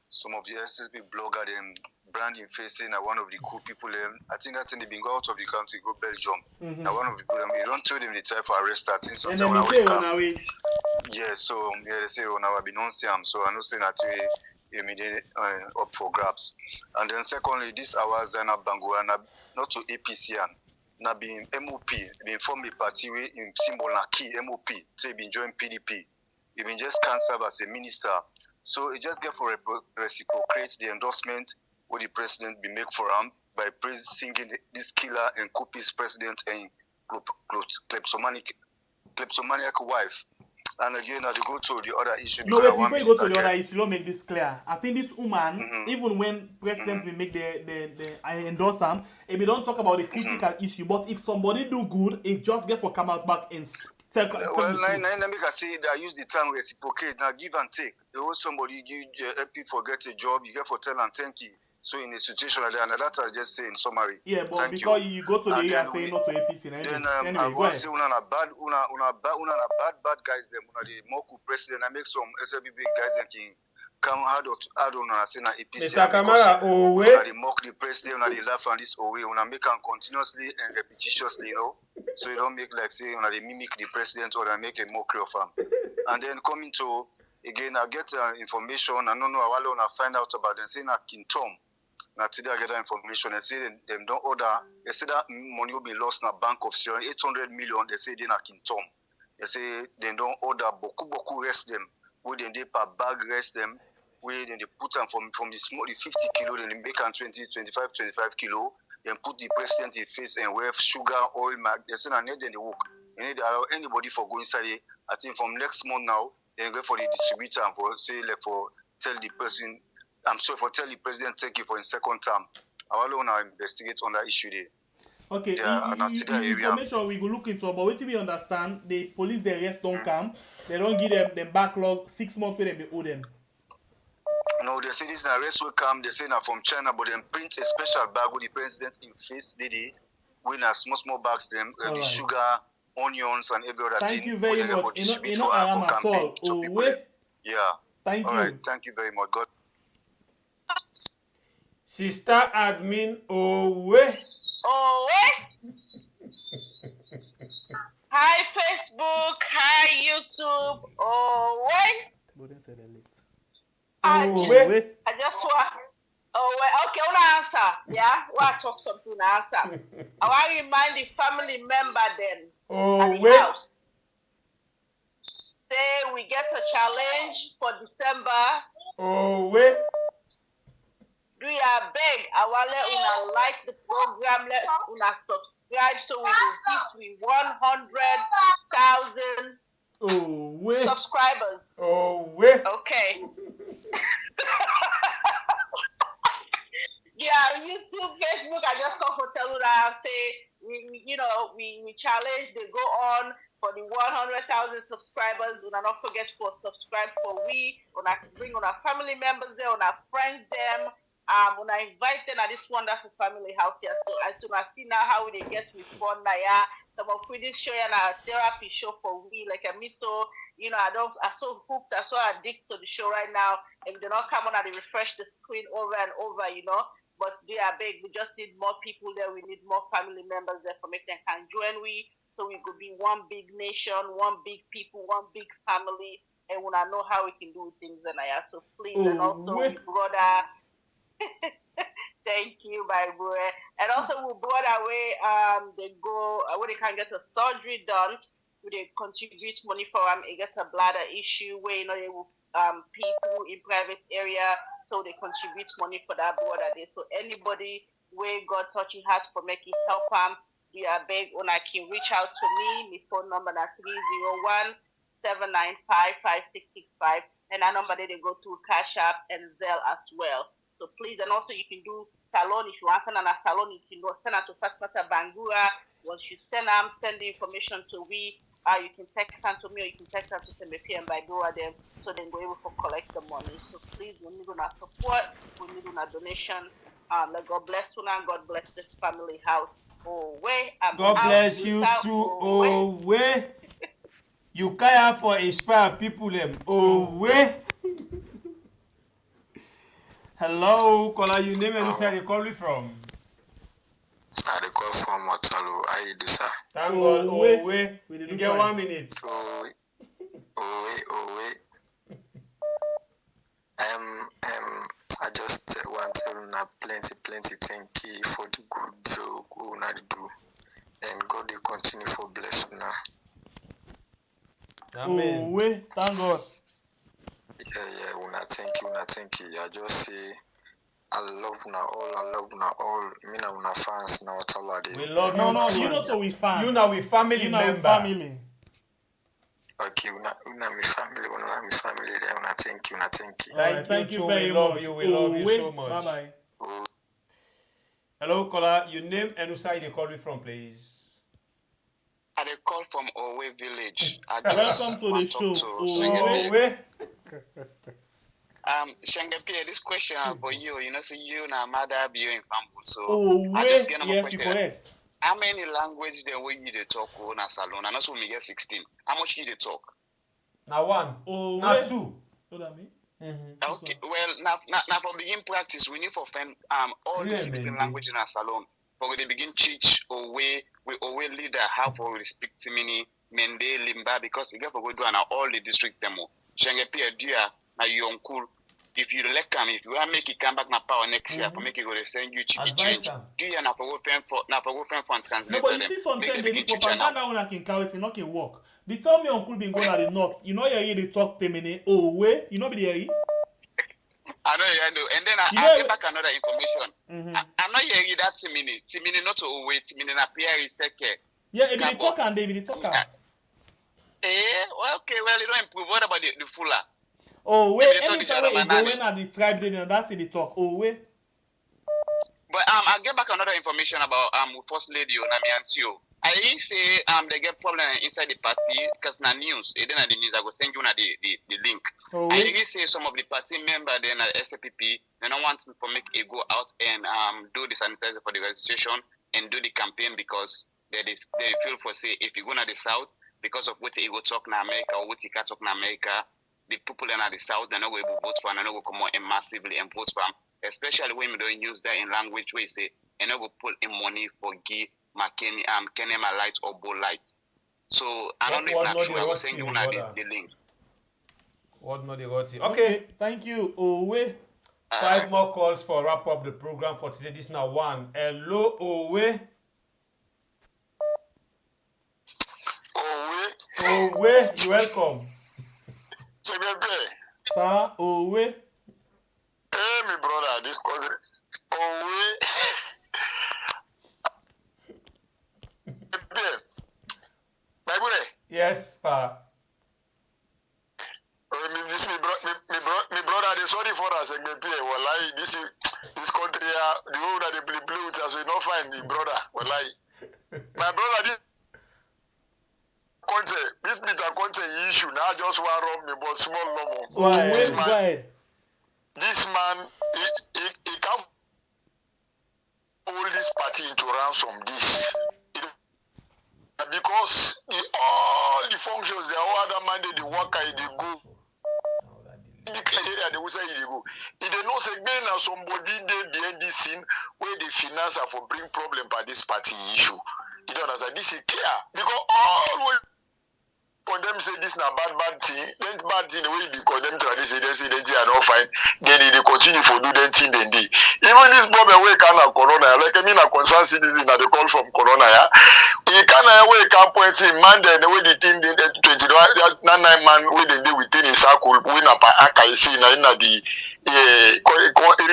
some of the SSP blogger them branding facing one of the cool people. I think that's in the being go out of the country, go Belgium. Now one of the people you don't tell them they try for arrest that thing. So and then they say on our way. Yeah, so yeah, they say on our binoncium. So I know saying that we immediately up for grabs. And then secondly, this our Zainab Bangura not to APC na being MOP, being formed a party in symbol na key MOP, so he been join PDP. He been just can't serve as a minister. So it just get for reciprocate the endorsement what the president be make for him by singing this killer and Kupi's president and kleptomaniac wife. And again, I go to the other issue. No, wait, before you go to the other issue, don't make this clear. I think this woman, even when president will make the endorse him, if we don't talk about the critical issue, but if somebody do good, it just get for come out back and tell well, let me say that I use the term reciprocate. Now, give and take. There was somebody give help you forget a job, you get for tell and thank you. So in a situation like that, and that's I just say in summary. Yeah, but Thank because you. you go to the And area then saying not to APC. then Anyway, I go want to ahead. say una bad guys them. Una the Moku president. I make some SLBB guys that can come hard on say na APC. Mr. Kamara, una they mock the president. Una they laugh on this way. Una make them continuously and repetitiously, you know. So you don't make like say una they mimic the president or they make a mockery of him. And then coming to again, I get information. I don't know. I want to find out about them. Say na Contempt. Now today I get that information. They say them don't order. They say that money will be lost in a bank of Sierra 800 million. They say they na Contempt. They say they don't order boku rest them. We then they per bag rest them. We then they put them from the small the 50 kilo. Then they make them 25 kilo. Then put the president in face and wear sugar oil. They say na need then they work. You need to allow anybody for go inside it. I think from next month now they go for the distributor and for say like for tell the person. I'm sorry for telling the president thank you for his second term. I want to investigate on that issue there. Okay, Yeah, information we go look into, but wait till we understand, the police, the rest don't come. They don't give them the backlog 6 months where they owe them. No, they say this arrest will come, they say now from China, but then print a special bag with the president in face, lady, with small bags, them, the sugar, onions, and every other thing. Thank you very much. You know, I am at all. Oh, wait. Yeah. Thank you. All right, thank you very much. God. Sister admin Owe. Hi Facebook, hi YouTube. I just want. Okay, I want to answer. Yeah, want to talk something. Answer. I want to remind the family member then at the house. Say we get a challenge for December. Do you beg? I want to una like the program, let una subscribe so we will hit 100,000 subscribers. Okay. Yeah, YouTube, Facebook, I just come for tell you that say we challenge, they go on for the 100,000 subscribers. Do not forget to subscribe for we, una bring on our family members there, on our friends them. When I invite them at this wonderful family house here, so I see now how they get with fun now. Yeah, some of this show and our therapy show for we like a miso. You know, I so hooked, I so addicted to the show right now, and they not come on and they refresh the screen over and over, you know. But they are big. We just need more people there. We need more family members there for make them can join we, so we could be one big nation, one big people, one big family, and when I know how we can do things, and so please, and also we brother. Thank you, my boy. And also, we brought away. They go where they can get a surgery done. Where they contribute money for they get a bladder issue where they will people in private area, so they contribute money for that brother day. So anybody where God touching heart for making help you are beg when I can reach out to me. My phone number is 301-795-5665, and that number they go to Cash App and Zelle as well. So please, and also you can do salon if you want to send a salon. You can send it to Fatmata Bangura. Once you send the information to we, you can text them to me or you can text them to SMBP and by Dora them, so then go able to collect the money. So please, we need our support. We need our donation. Let God bless you and God bless this family house. God bless you too. You care for inspire people them. Hello, caller, you name and you say you call me from? I call from Waterloo. How you do, sir? Thank God. You get 1 minute. I just want to tell you plenty thank you for the good job you do. And God will continue for bless you now. Amen. Thank God. Yeah, thank you. I just say I love all. Me now una fans now we love you. No, you know so we fan. You now we family member. Family. Okay, una mi family there. Una thank you. Thank you very much. We love you so much. Bye. Hello, caller. Your name and who side you call me from, please? I call from Owe Village. Welcome to the show. Owe. Shangapia, this question for you. You know, so you na mother be in Fambu. So Oh, I just get yes, you correct. How many language then we you talk on a salon? And also we get 16. How much you talk? Now one. Oh, now two. What that mean? Okay. Well, now for begin practice, we need to find all the 16 languages in our salon. For we begin teach or we leader how to speak to many Mende Limba because we get for go do all the district demo. Shangapia dear na you uncle. If you elect him, if you want to make it come back na power next year, for make it go to send you chicken change. Do you na for go for translate? No, but you see sometimes they need propaganda when I can carry it, not can work. They tell me Uncle been going at the north. You know you hear they talk 10 minutes. Oh way, you know be there. I know. And then I get back another information. I'm not hearing that 10 minutes. 10 minutes not to wait. 10 minutes appear is second. Yeah, if they talk and they talk. Well, okay, well, you don't improve. What about the fuller? Oh, wait, anytime you go in at the tribe, then that's in the talk. Oh, wait. But I'll get back another information about First Lady Onami Antio. I didn't say they get problem inside the party because na news. Then the news I go send you the link. Oh, I didn't say some of the party member then at SAPP they don't want to make a go out and do the sanitizer for the registration and do the campaign because they feel for say if you go to the south because of what you go talk in America or what you can talk in America. The people in the south, they're not going to vote for and they're not going to come out and massively and vote for them. Especially when we don't use that in language where you say, and they're going to pull in money for give Kenema light or Bull light. So I don't know if that's true. I will send you the link. What not the Rotsi? Okay, thank you. Owe. 5 more calls for wrap up the program for today. This is now 1. Hello, Owe. Owe, you're welcome. Sir, oh we. Hey, my brother, this country. Oh we. My brother. Yes, pa. This me brother. They sorry for us. Wallahi, this country. The way that they play with us, we not find the brother. Wallahi, my brother. This Mr. Conteh issue now just one rob me, but small no more. This man, he can't hold this party into ransom. This because all the functions, the other mandate, the worker, they go. In the area, they will say they go. If they know say now somebody they behind this scene where the finance for bring problem by this party issue. You don't understand. This is clear because always. Condemn say this na bad thing. Then bad thing the way they condemn tradition, they say they are not fine. Then they continue for do that thing then they. Even this problem we can have corona, like I mean a concerned citizen that they call from corona, yeah. You can we can point in man then the way the thing they 29 man we they do within a circle we na pa akaisi na in the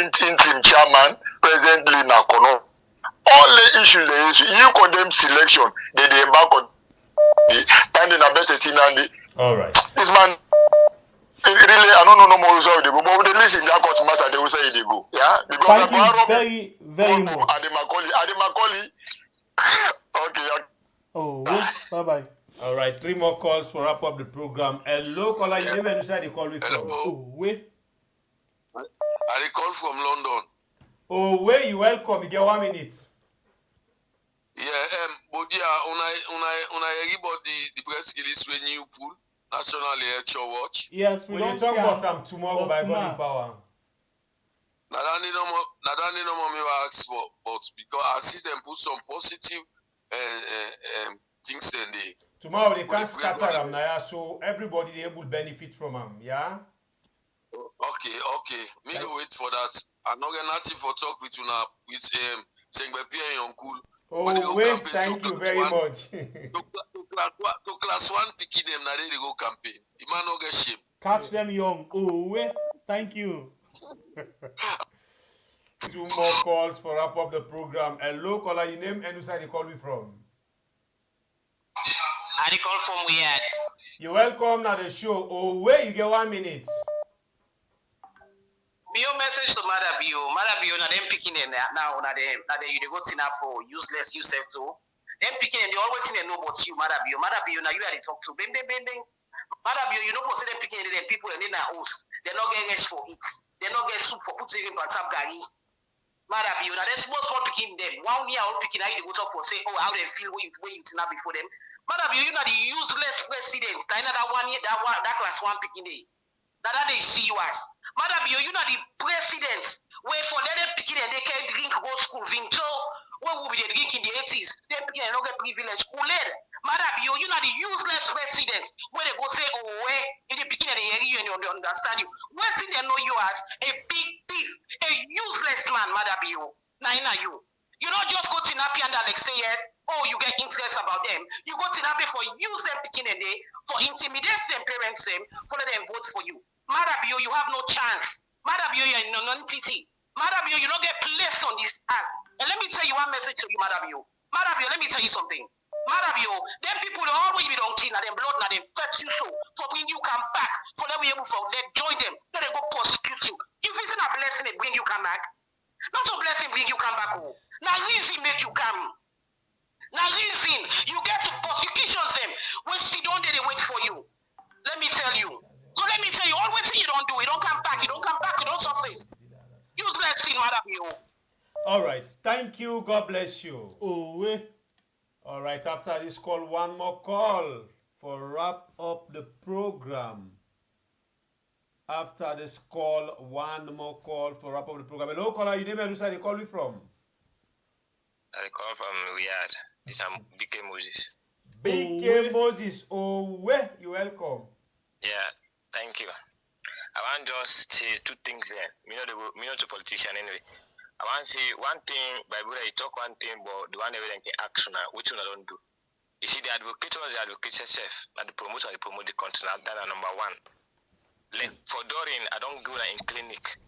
interim chairman presently na corona. All the issues they issue, you condemn selection, they embark on. All right. This man, really, I don't know no more result they go, but when they listen that court matter, they will say they go. Yeah, because thank you very much. Ady Macauley. Okay. Oh, bye bye. All right, 3 more calls for wrap up the program. Hello, caller, you never decide the call with from. Oh, wait. I call from London. Oh, where you welcome? You get 1 minute. Yeah, but yeah, una about the press release when you pull National Election Watch. Yes, we don't talk about tomorrow by God in power. Nadani no more me ask for, but because I see them put some positive things in there. Tomorrow they can't scatter them now, so everybody they will benefit from them, yeah? Okay. Me go wait for that. I'm not gonna nothing for talk with you now with Sengbepi and Uncle. Oh, wait, thank you very much. To class 1 picking them, now they go campaign. The man no get shame. Catch them young. Oh, wait, thank you. 2 more calls for wrap up the program. Hello, caller, your name and who side you call me from? I call from where? You're welcome now the show. Oh, wait, you get 1 minute. Your message to Mother Bio, na them picking them now, na them you go tina for useless yourself too. Them picking them, they always think they know about you, Mother Bio, now you are the talk to. Bing. Madam, you know for certain picking them people and in their house, they're not getting rest for it. They're not getting soup for putting in pansab gari. Madam, you know, they're supposed to picking them. 1 year old picking, how you go talk for say, oh, how they feel when you now before them. Madam, you know the useless presidents. That 1 year, that class 1 picking day. That they see you as. Madam, you know the presidents. Where for them picking and they can drink go school. Vinto, where will be the drink in the 80s? They picking and not get privilege. Madam, you know the useless presidents. Where they go say, oh, where in the beginning they hear you and they understand you. Where see they know you as a big thief, a useless man, Madam, you. Now you. You don't just go to Napi and Alex say yes, oh, you get interest about them. You go to Napi for use them picking a day, for intimidate them, parents them, for let them vote for you. Madam, you have no chance. Madam, you're a non-entity. Madam, you don't get placed on this act. And let me tell you one message to you, Madam, Madam, let me tell you something. Madam, them people they always be don't kill, na them blood, na them fetch you so. For when you come back, for them be able for them join them, then they go prosecute you. If it's not a blessing, it bring you come back. Not a blessing bring you come back. Oh. Now reason make you come. Now reason you get to prosecutions them when she don't they wait for you. Let me tell you. So let me tell you, all waiting you don't do, you don't come back, you don't surface. Useless thing, Madam. All right, thank you. God bless you. Oh, we. All right, after this call, one more call for wrap up the program. After this call, one more call for wrap up the program. Hello, caller, you name and who side they call me from? I call from Riyadh. This is BK Moses. BK Moses, oh, where you welcome. Yeah, thank you. I want just say 2 things there. Me not a politician anyway. I want to say one thing, Bible, you talk one thing, but the one that can action, which one I don't do. You see, the advocate themselves, and the promoter, they promote the country. That's number 1. For Dorin, I don't go in clinic.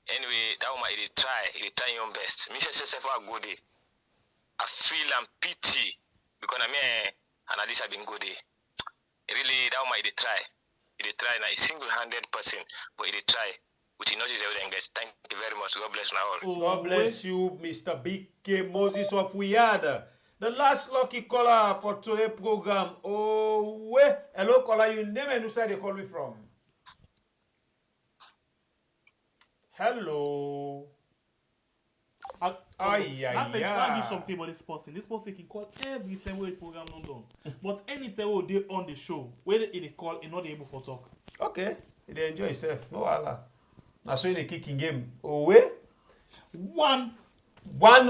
Anyway, that woman, he try your best. Me say, I go there. I feel I'm pity because I mean, and at least I've been good there. Really, that woman, he try now, a single-handed person, but he try. Which you notice everything, Thank you very much. God bless you all. God bless you, Mr. BK Moses of Riyadh. The last lucky caller for today's program. Oh, wait. Hello, caller. You name and who side they call me from? Hello. I give something about this person. This person can call every time we program not done. But anytime we they on the show, where they call and not able for talk. Okay. They enjoy yourself. No Allah. Now so in the kicking game. Oh wait. One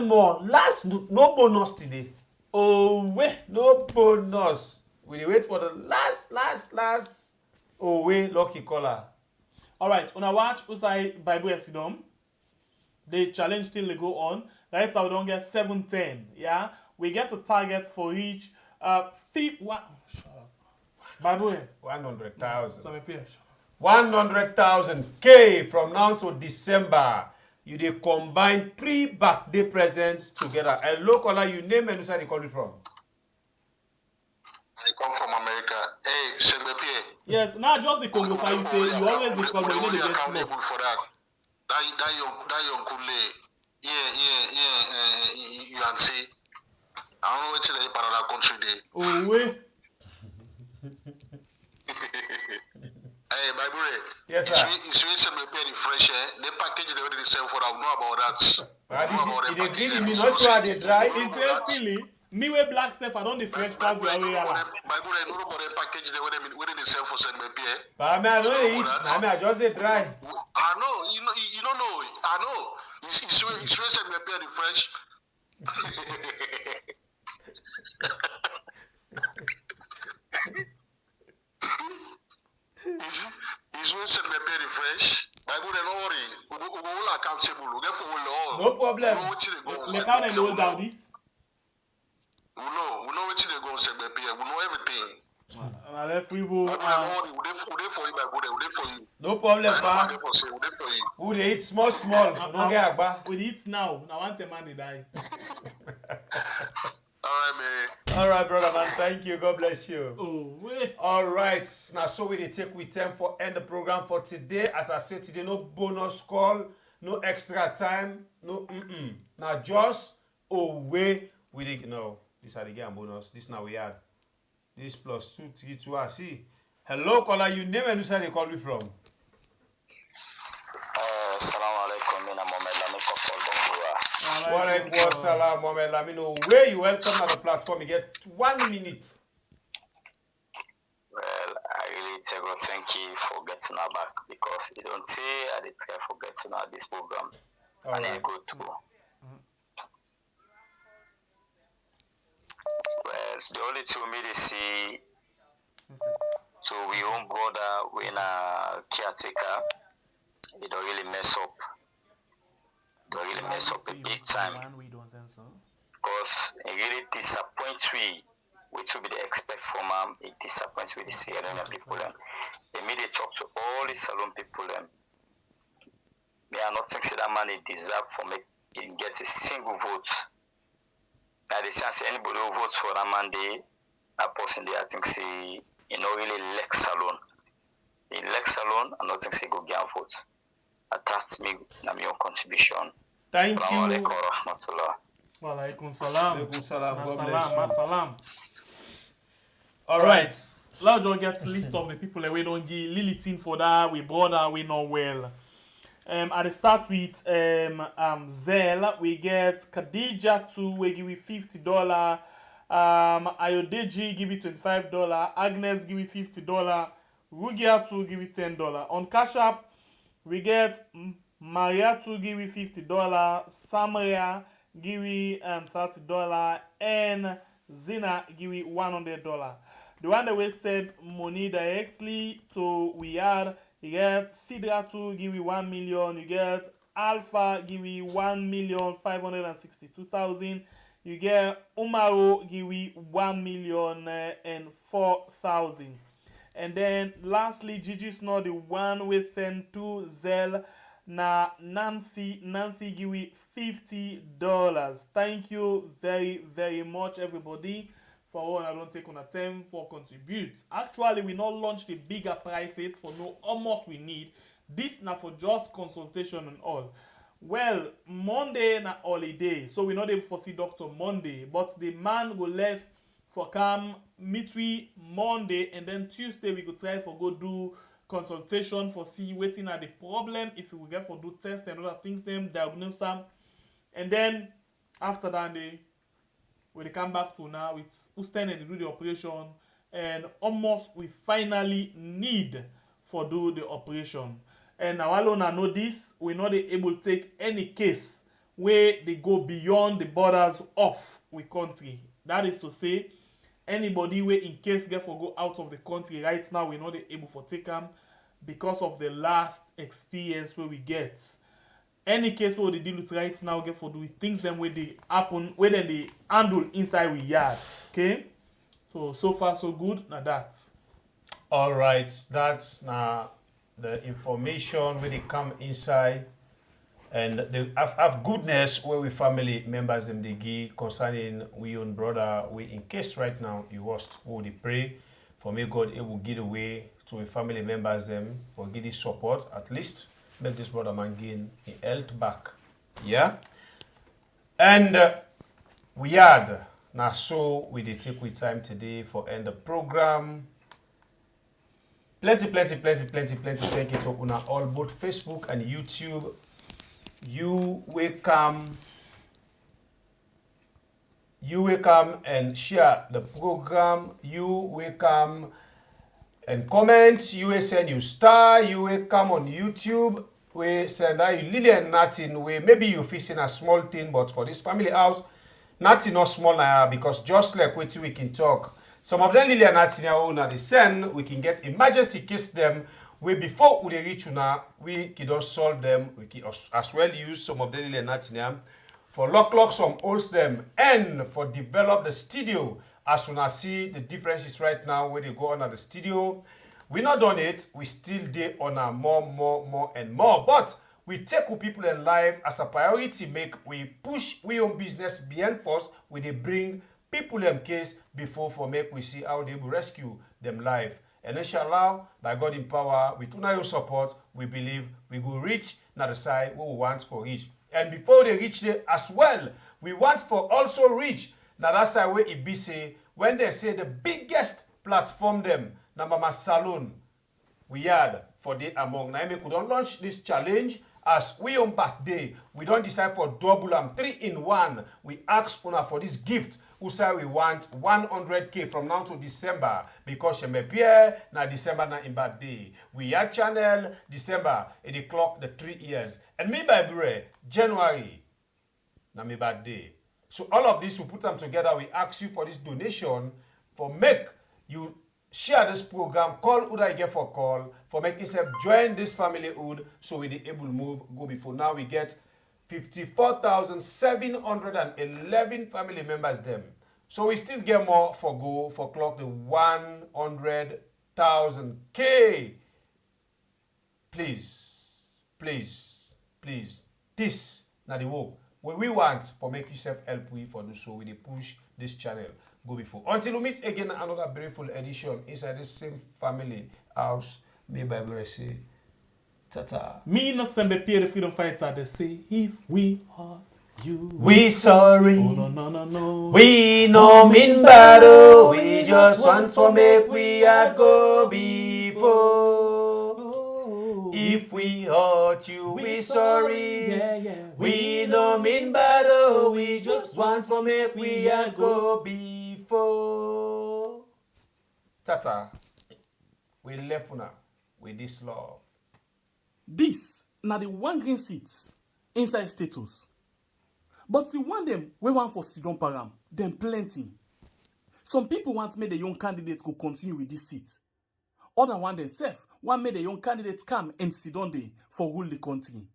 more. Last no bonus today. Oh wait. No bonus. We wait for the last. Oh wait, lucky caller. Alright, on a watch Usai Bible Esidom. The challenge still they go on. Right now we don't get 710. Yeah. We get a target for each Bible 100,000. 100,000 K from now to December. You they combine 3 birthday presents together. And local, you name and who side they call it from? I come from America. Hey, Shembepe. Yes, not just the Congo side. You say you always be called, but you know they get accountable for that. That young Kule. You can see. I don't know which they part of that country there. Oh wait. Hey, Bible. Yes, sir. It's really pay the fresh air. They package they already sell for. I know about that. They green me not sure they dry. Interestingly, me way black stuff. I don't the fresh pass the way. Bible, I know about the package they already sell for send me pay. But I mean, I don't eat. I mean, I just say dry. I know. You don't know. I know. It's really send me pay the fresh. He's going to send me pay the fresh. Bible, don't worry. We will accountable. We get for all. No problem. Look how they know about this. We know which they go and send me pay. We know everything. No problem, pa. Who they eat small. No get back. We eat now. Now once a man they die. Alright, man. Alright, brother, man. Thank you. God bless you. Oh, wait. Alright. Now, so we take with time for end the program for today. As I said today, no bonus call, no extra time, no Now, just away with it. No, this are the game bonus. This now we add. This plus 2, 3, 2. I see. Hello, caller. You name and where you call me from? Assalamu alaikum. Mina Mohamed Lami Kofol Bongura. Wa alaikum assalam, Mohamed Lamino. Where you welcome to the platform? You get 1 minute. Well, I really thank you for getting her back because you don't say I did care for getting her this program. All and right. it's good to go. Well, the only two me they see so we own brother when a caretaker, it don't really mess up. Don't really mess up a big time. Because it really disappoints we, which will be the expect from it disappoints with the Sierra Leone people. They made a talk to all the Salon people. They are not thinking that man deserve for make it get a single vote. Now the chance anybody who votes for that man, that person there, I think say you know really Lex Salon. In Lex Salon, I don't think say go get votes. That's me, na your contribution. Thank Assalamu you. alaikum wa rahmatullah. Wa alaikum salam. Alaikum salam. God Masalam, bless you. masalam. All Right. right. Let's just get list of the people that we don't give Lilith for that, we brother, we know well. At the start with Zell, we get Khadija too, we give you $50. Ayodeji give you $25. Agnes give you $50. Rugia too give you $10. On Cash App, we get Maria too give you $50. Samaria give you $30. And Zina give you $100. The one that we send money directly to Wiyad, you get Sidra to give you 1 million, you get Alpha give you 1,562,000, you get Umaru give you 1,004,000. And then lastly, Gigi's not the one we send to Zell. Na Nancy give you $50. Thank you very, very much, everybody. For all I don't take on a time for contribute. Actually, we not launch the bigger prices for no almost we need. This now for just consultation and all. Well, Monday na holiday, so we not able to see Doctor Monday, but the man will left for come meet we Monday, and then Tuesday we go try for go do consultation for see waiting at the problem if we will get for do test and other things them diagnose them, and then after that day we come back to now it's Houston and do the operation, and almost we finally need for do the operation. And now alone I know this, we're not able to take any case where they go beyond the borders of we country. That is to say, anybody where in case get for go out of the country right now, we're not able for take them because of the last experience where we get. Any case where they deal with right now get for do things them where they happen, where then they handle inside we yard. Okay? So far so good, now that. All right. That's now the information where they come inside. And they have goodness where we family members them they give concerning we own brother. We in case right now you lost, we they pray for may God it will give away to we family members them for give this support at least make this brother man gain in health back. Yeah. And we had now so we did take with time today for end the program. Plenty. Thank you to una all both Facebook and YouTube. You will come and share the program. You will come and comment. You will send you star. You will come on YouTube. We send you Lillian nothing. We maybe you facing a small thing, but for this family house, nothing not small now because just like what we can talk. Some of them Lillian nothing now they send. We can get emergency case them. We before we reach now, we can solve them. We can as well use some of the Lillian nothing for lock some host them and for develop the studio. As soon as see the differences right now where they go on at the studio. We not done it, we still dey on a more and more. But we take with people in life as a priority, make we push we own business beyond force, we they bring people in case before for make we see how they will rescue them life. And inshallah, by God in power, with your support, we believe we will reach na the side we want for reach. And before they reach there as well, we want for also reach na that side where it be say when they say the biggest platform them na Mama Salon we had for day among. Now we could launch this challenge as we on birthday. We don't decide for double and 3 in 1. We ask una for this gift. Who say we want 100K from now to December because she may appear na December na in birthday. We had channel December at the clock the 3 years. And me by January na my birthday. So all of this we put them together. We ask you for this donation for make you share this program, call who I get for call, for make yourself join this familyhood so we the able move go before. Now we get 54,711 family members them. So we still get more for go for clock the 100,000 K. Please, please, please. This now the work. What we want for make yourself help we for do so we push this channel go before. Until we meet again another beautiful edition inside this same family house. May Bible say ta-ta. Me no send the freedom fighter they say if we hurt you we sorry. Oh no no no no. We no mean battle. We just want to make we had go before. If we hurt you, we sorry. Yeah, yeah. We no mean battle. We just want to make we had go before. Tata, we left now with this love. This na the one green seat inside status. But the one them we want for Sidon Param, them plenty. Some people want make the young candidate go continue with this seat. Other one themselves want make the young candidate come and sit on there for rule the country.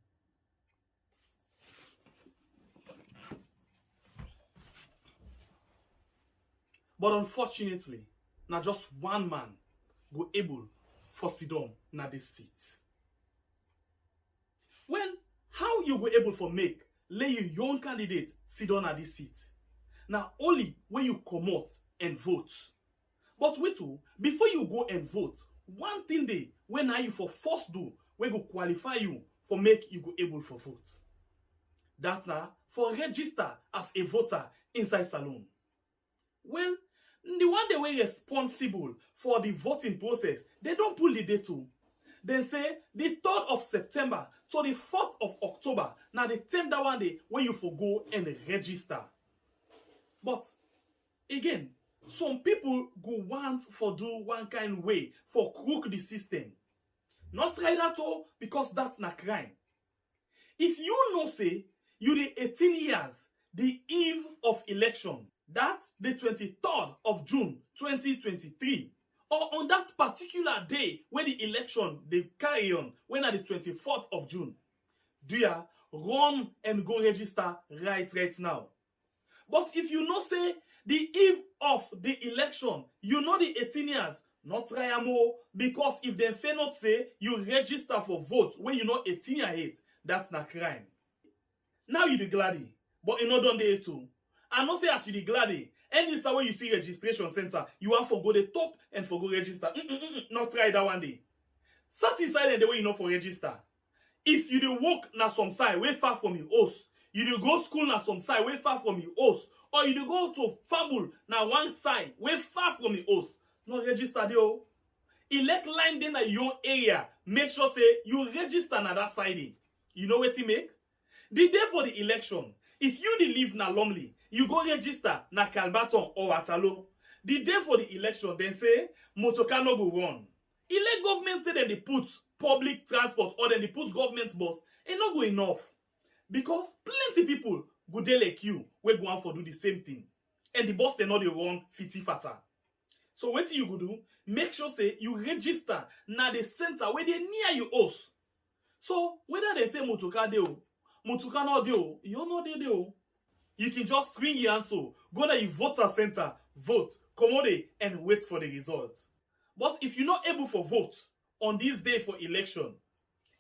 But unfortunately, na just one man go able for Sidon na this seat. When how you go able for make lay your young candidate sit on at this seat? Now only when you come out and vote. But wait before you go and vote, one thing they when now you for first do we go qualify you for make you go able for vote. That's now for register as a voter inside Salon. Well, the one they were responsible for the voting process, they don't pull the date too. They say the 3rd of September to the 4th of October. Now the time that one day when you for go and register. But again, some people go want for do one kind way for crook the system. Not try that all because that's not crime. If you know say you the 18 years, the eve of election, that's the 23rd of June 2023. Or on that particular day when the election they carry on, when at the 24th of June, do ya run and go register right now. But if you know say the eve of the election, you know the 18 years, not try more because if they fail not say you register for vote when you know 18 years age, that's not crime. Now you the gladdy, but you know done the too. I not say as you the gladdy. And this is when you see registration center, you want for go the top and for go register. Not try that one day. Sat inside and the way you know for register. If you do work na some side way far from your house, you do go school na some side way far from your house, or you do go to family na one side way far from your house, not register there. Elect line then na your area. Make sure say you register na that side. You know what to make? The day for the election, if you dey live na Lumley, you go register na Calbaton or Atalo. The day for the election, then say motorcar no go run. Elect government say that they put public transport or then they put government bus, it not go enough. Because plenty people go dey like you, we go on for do the same thing. And the bus they not they run fiti fata. So what you go do? Make sure say you register na the center where they near your house. So whether they say motorcar dey o, motorcar no dey o, you know they dey o. You can just swing your answer, go to your voter center, vote, come on there, and wait for the result. But if you're not able for vote on this day for election,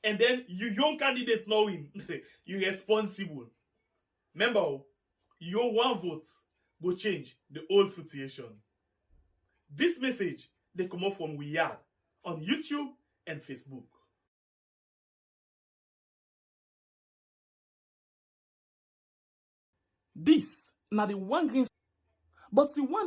and then you young candidates know win, you're responsible. Remember, your one vote go change the whole situation. This message, they come up from We Are on YouTube and Facebook. This, now the one green, but the one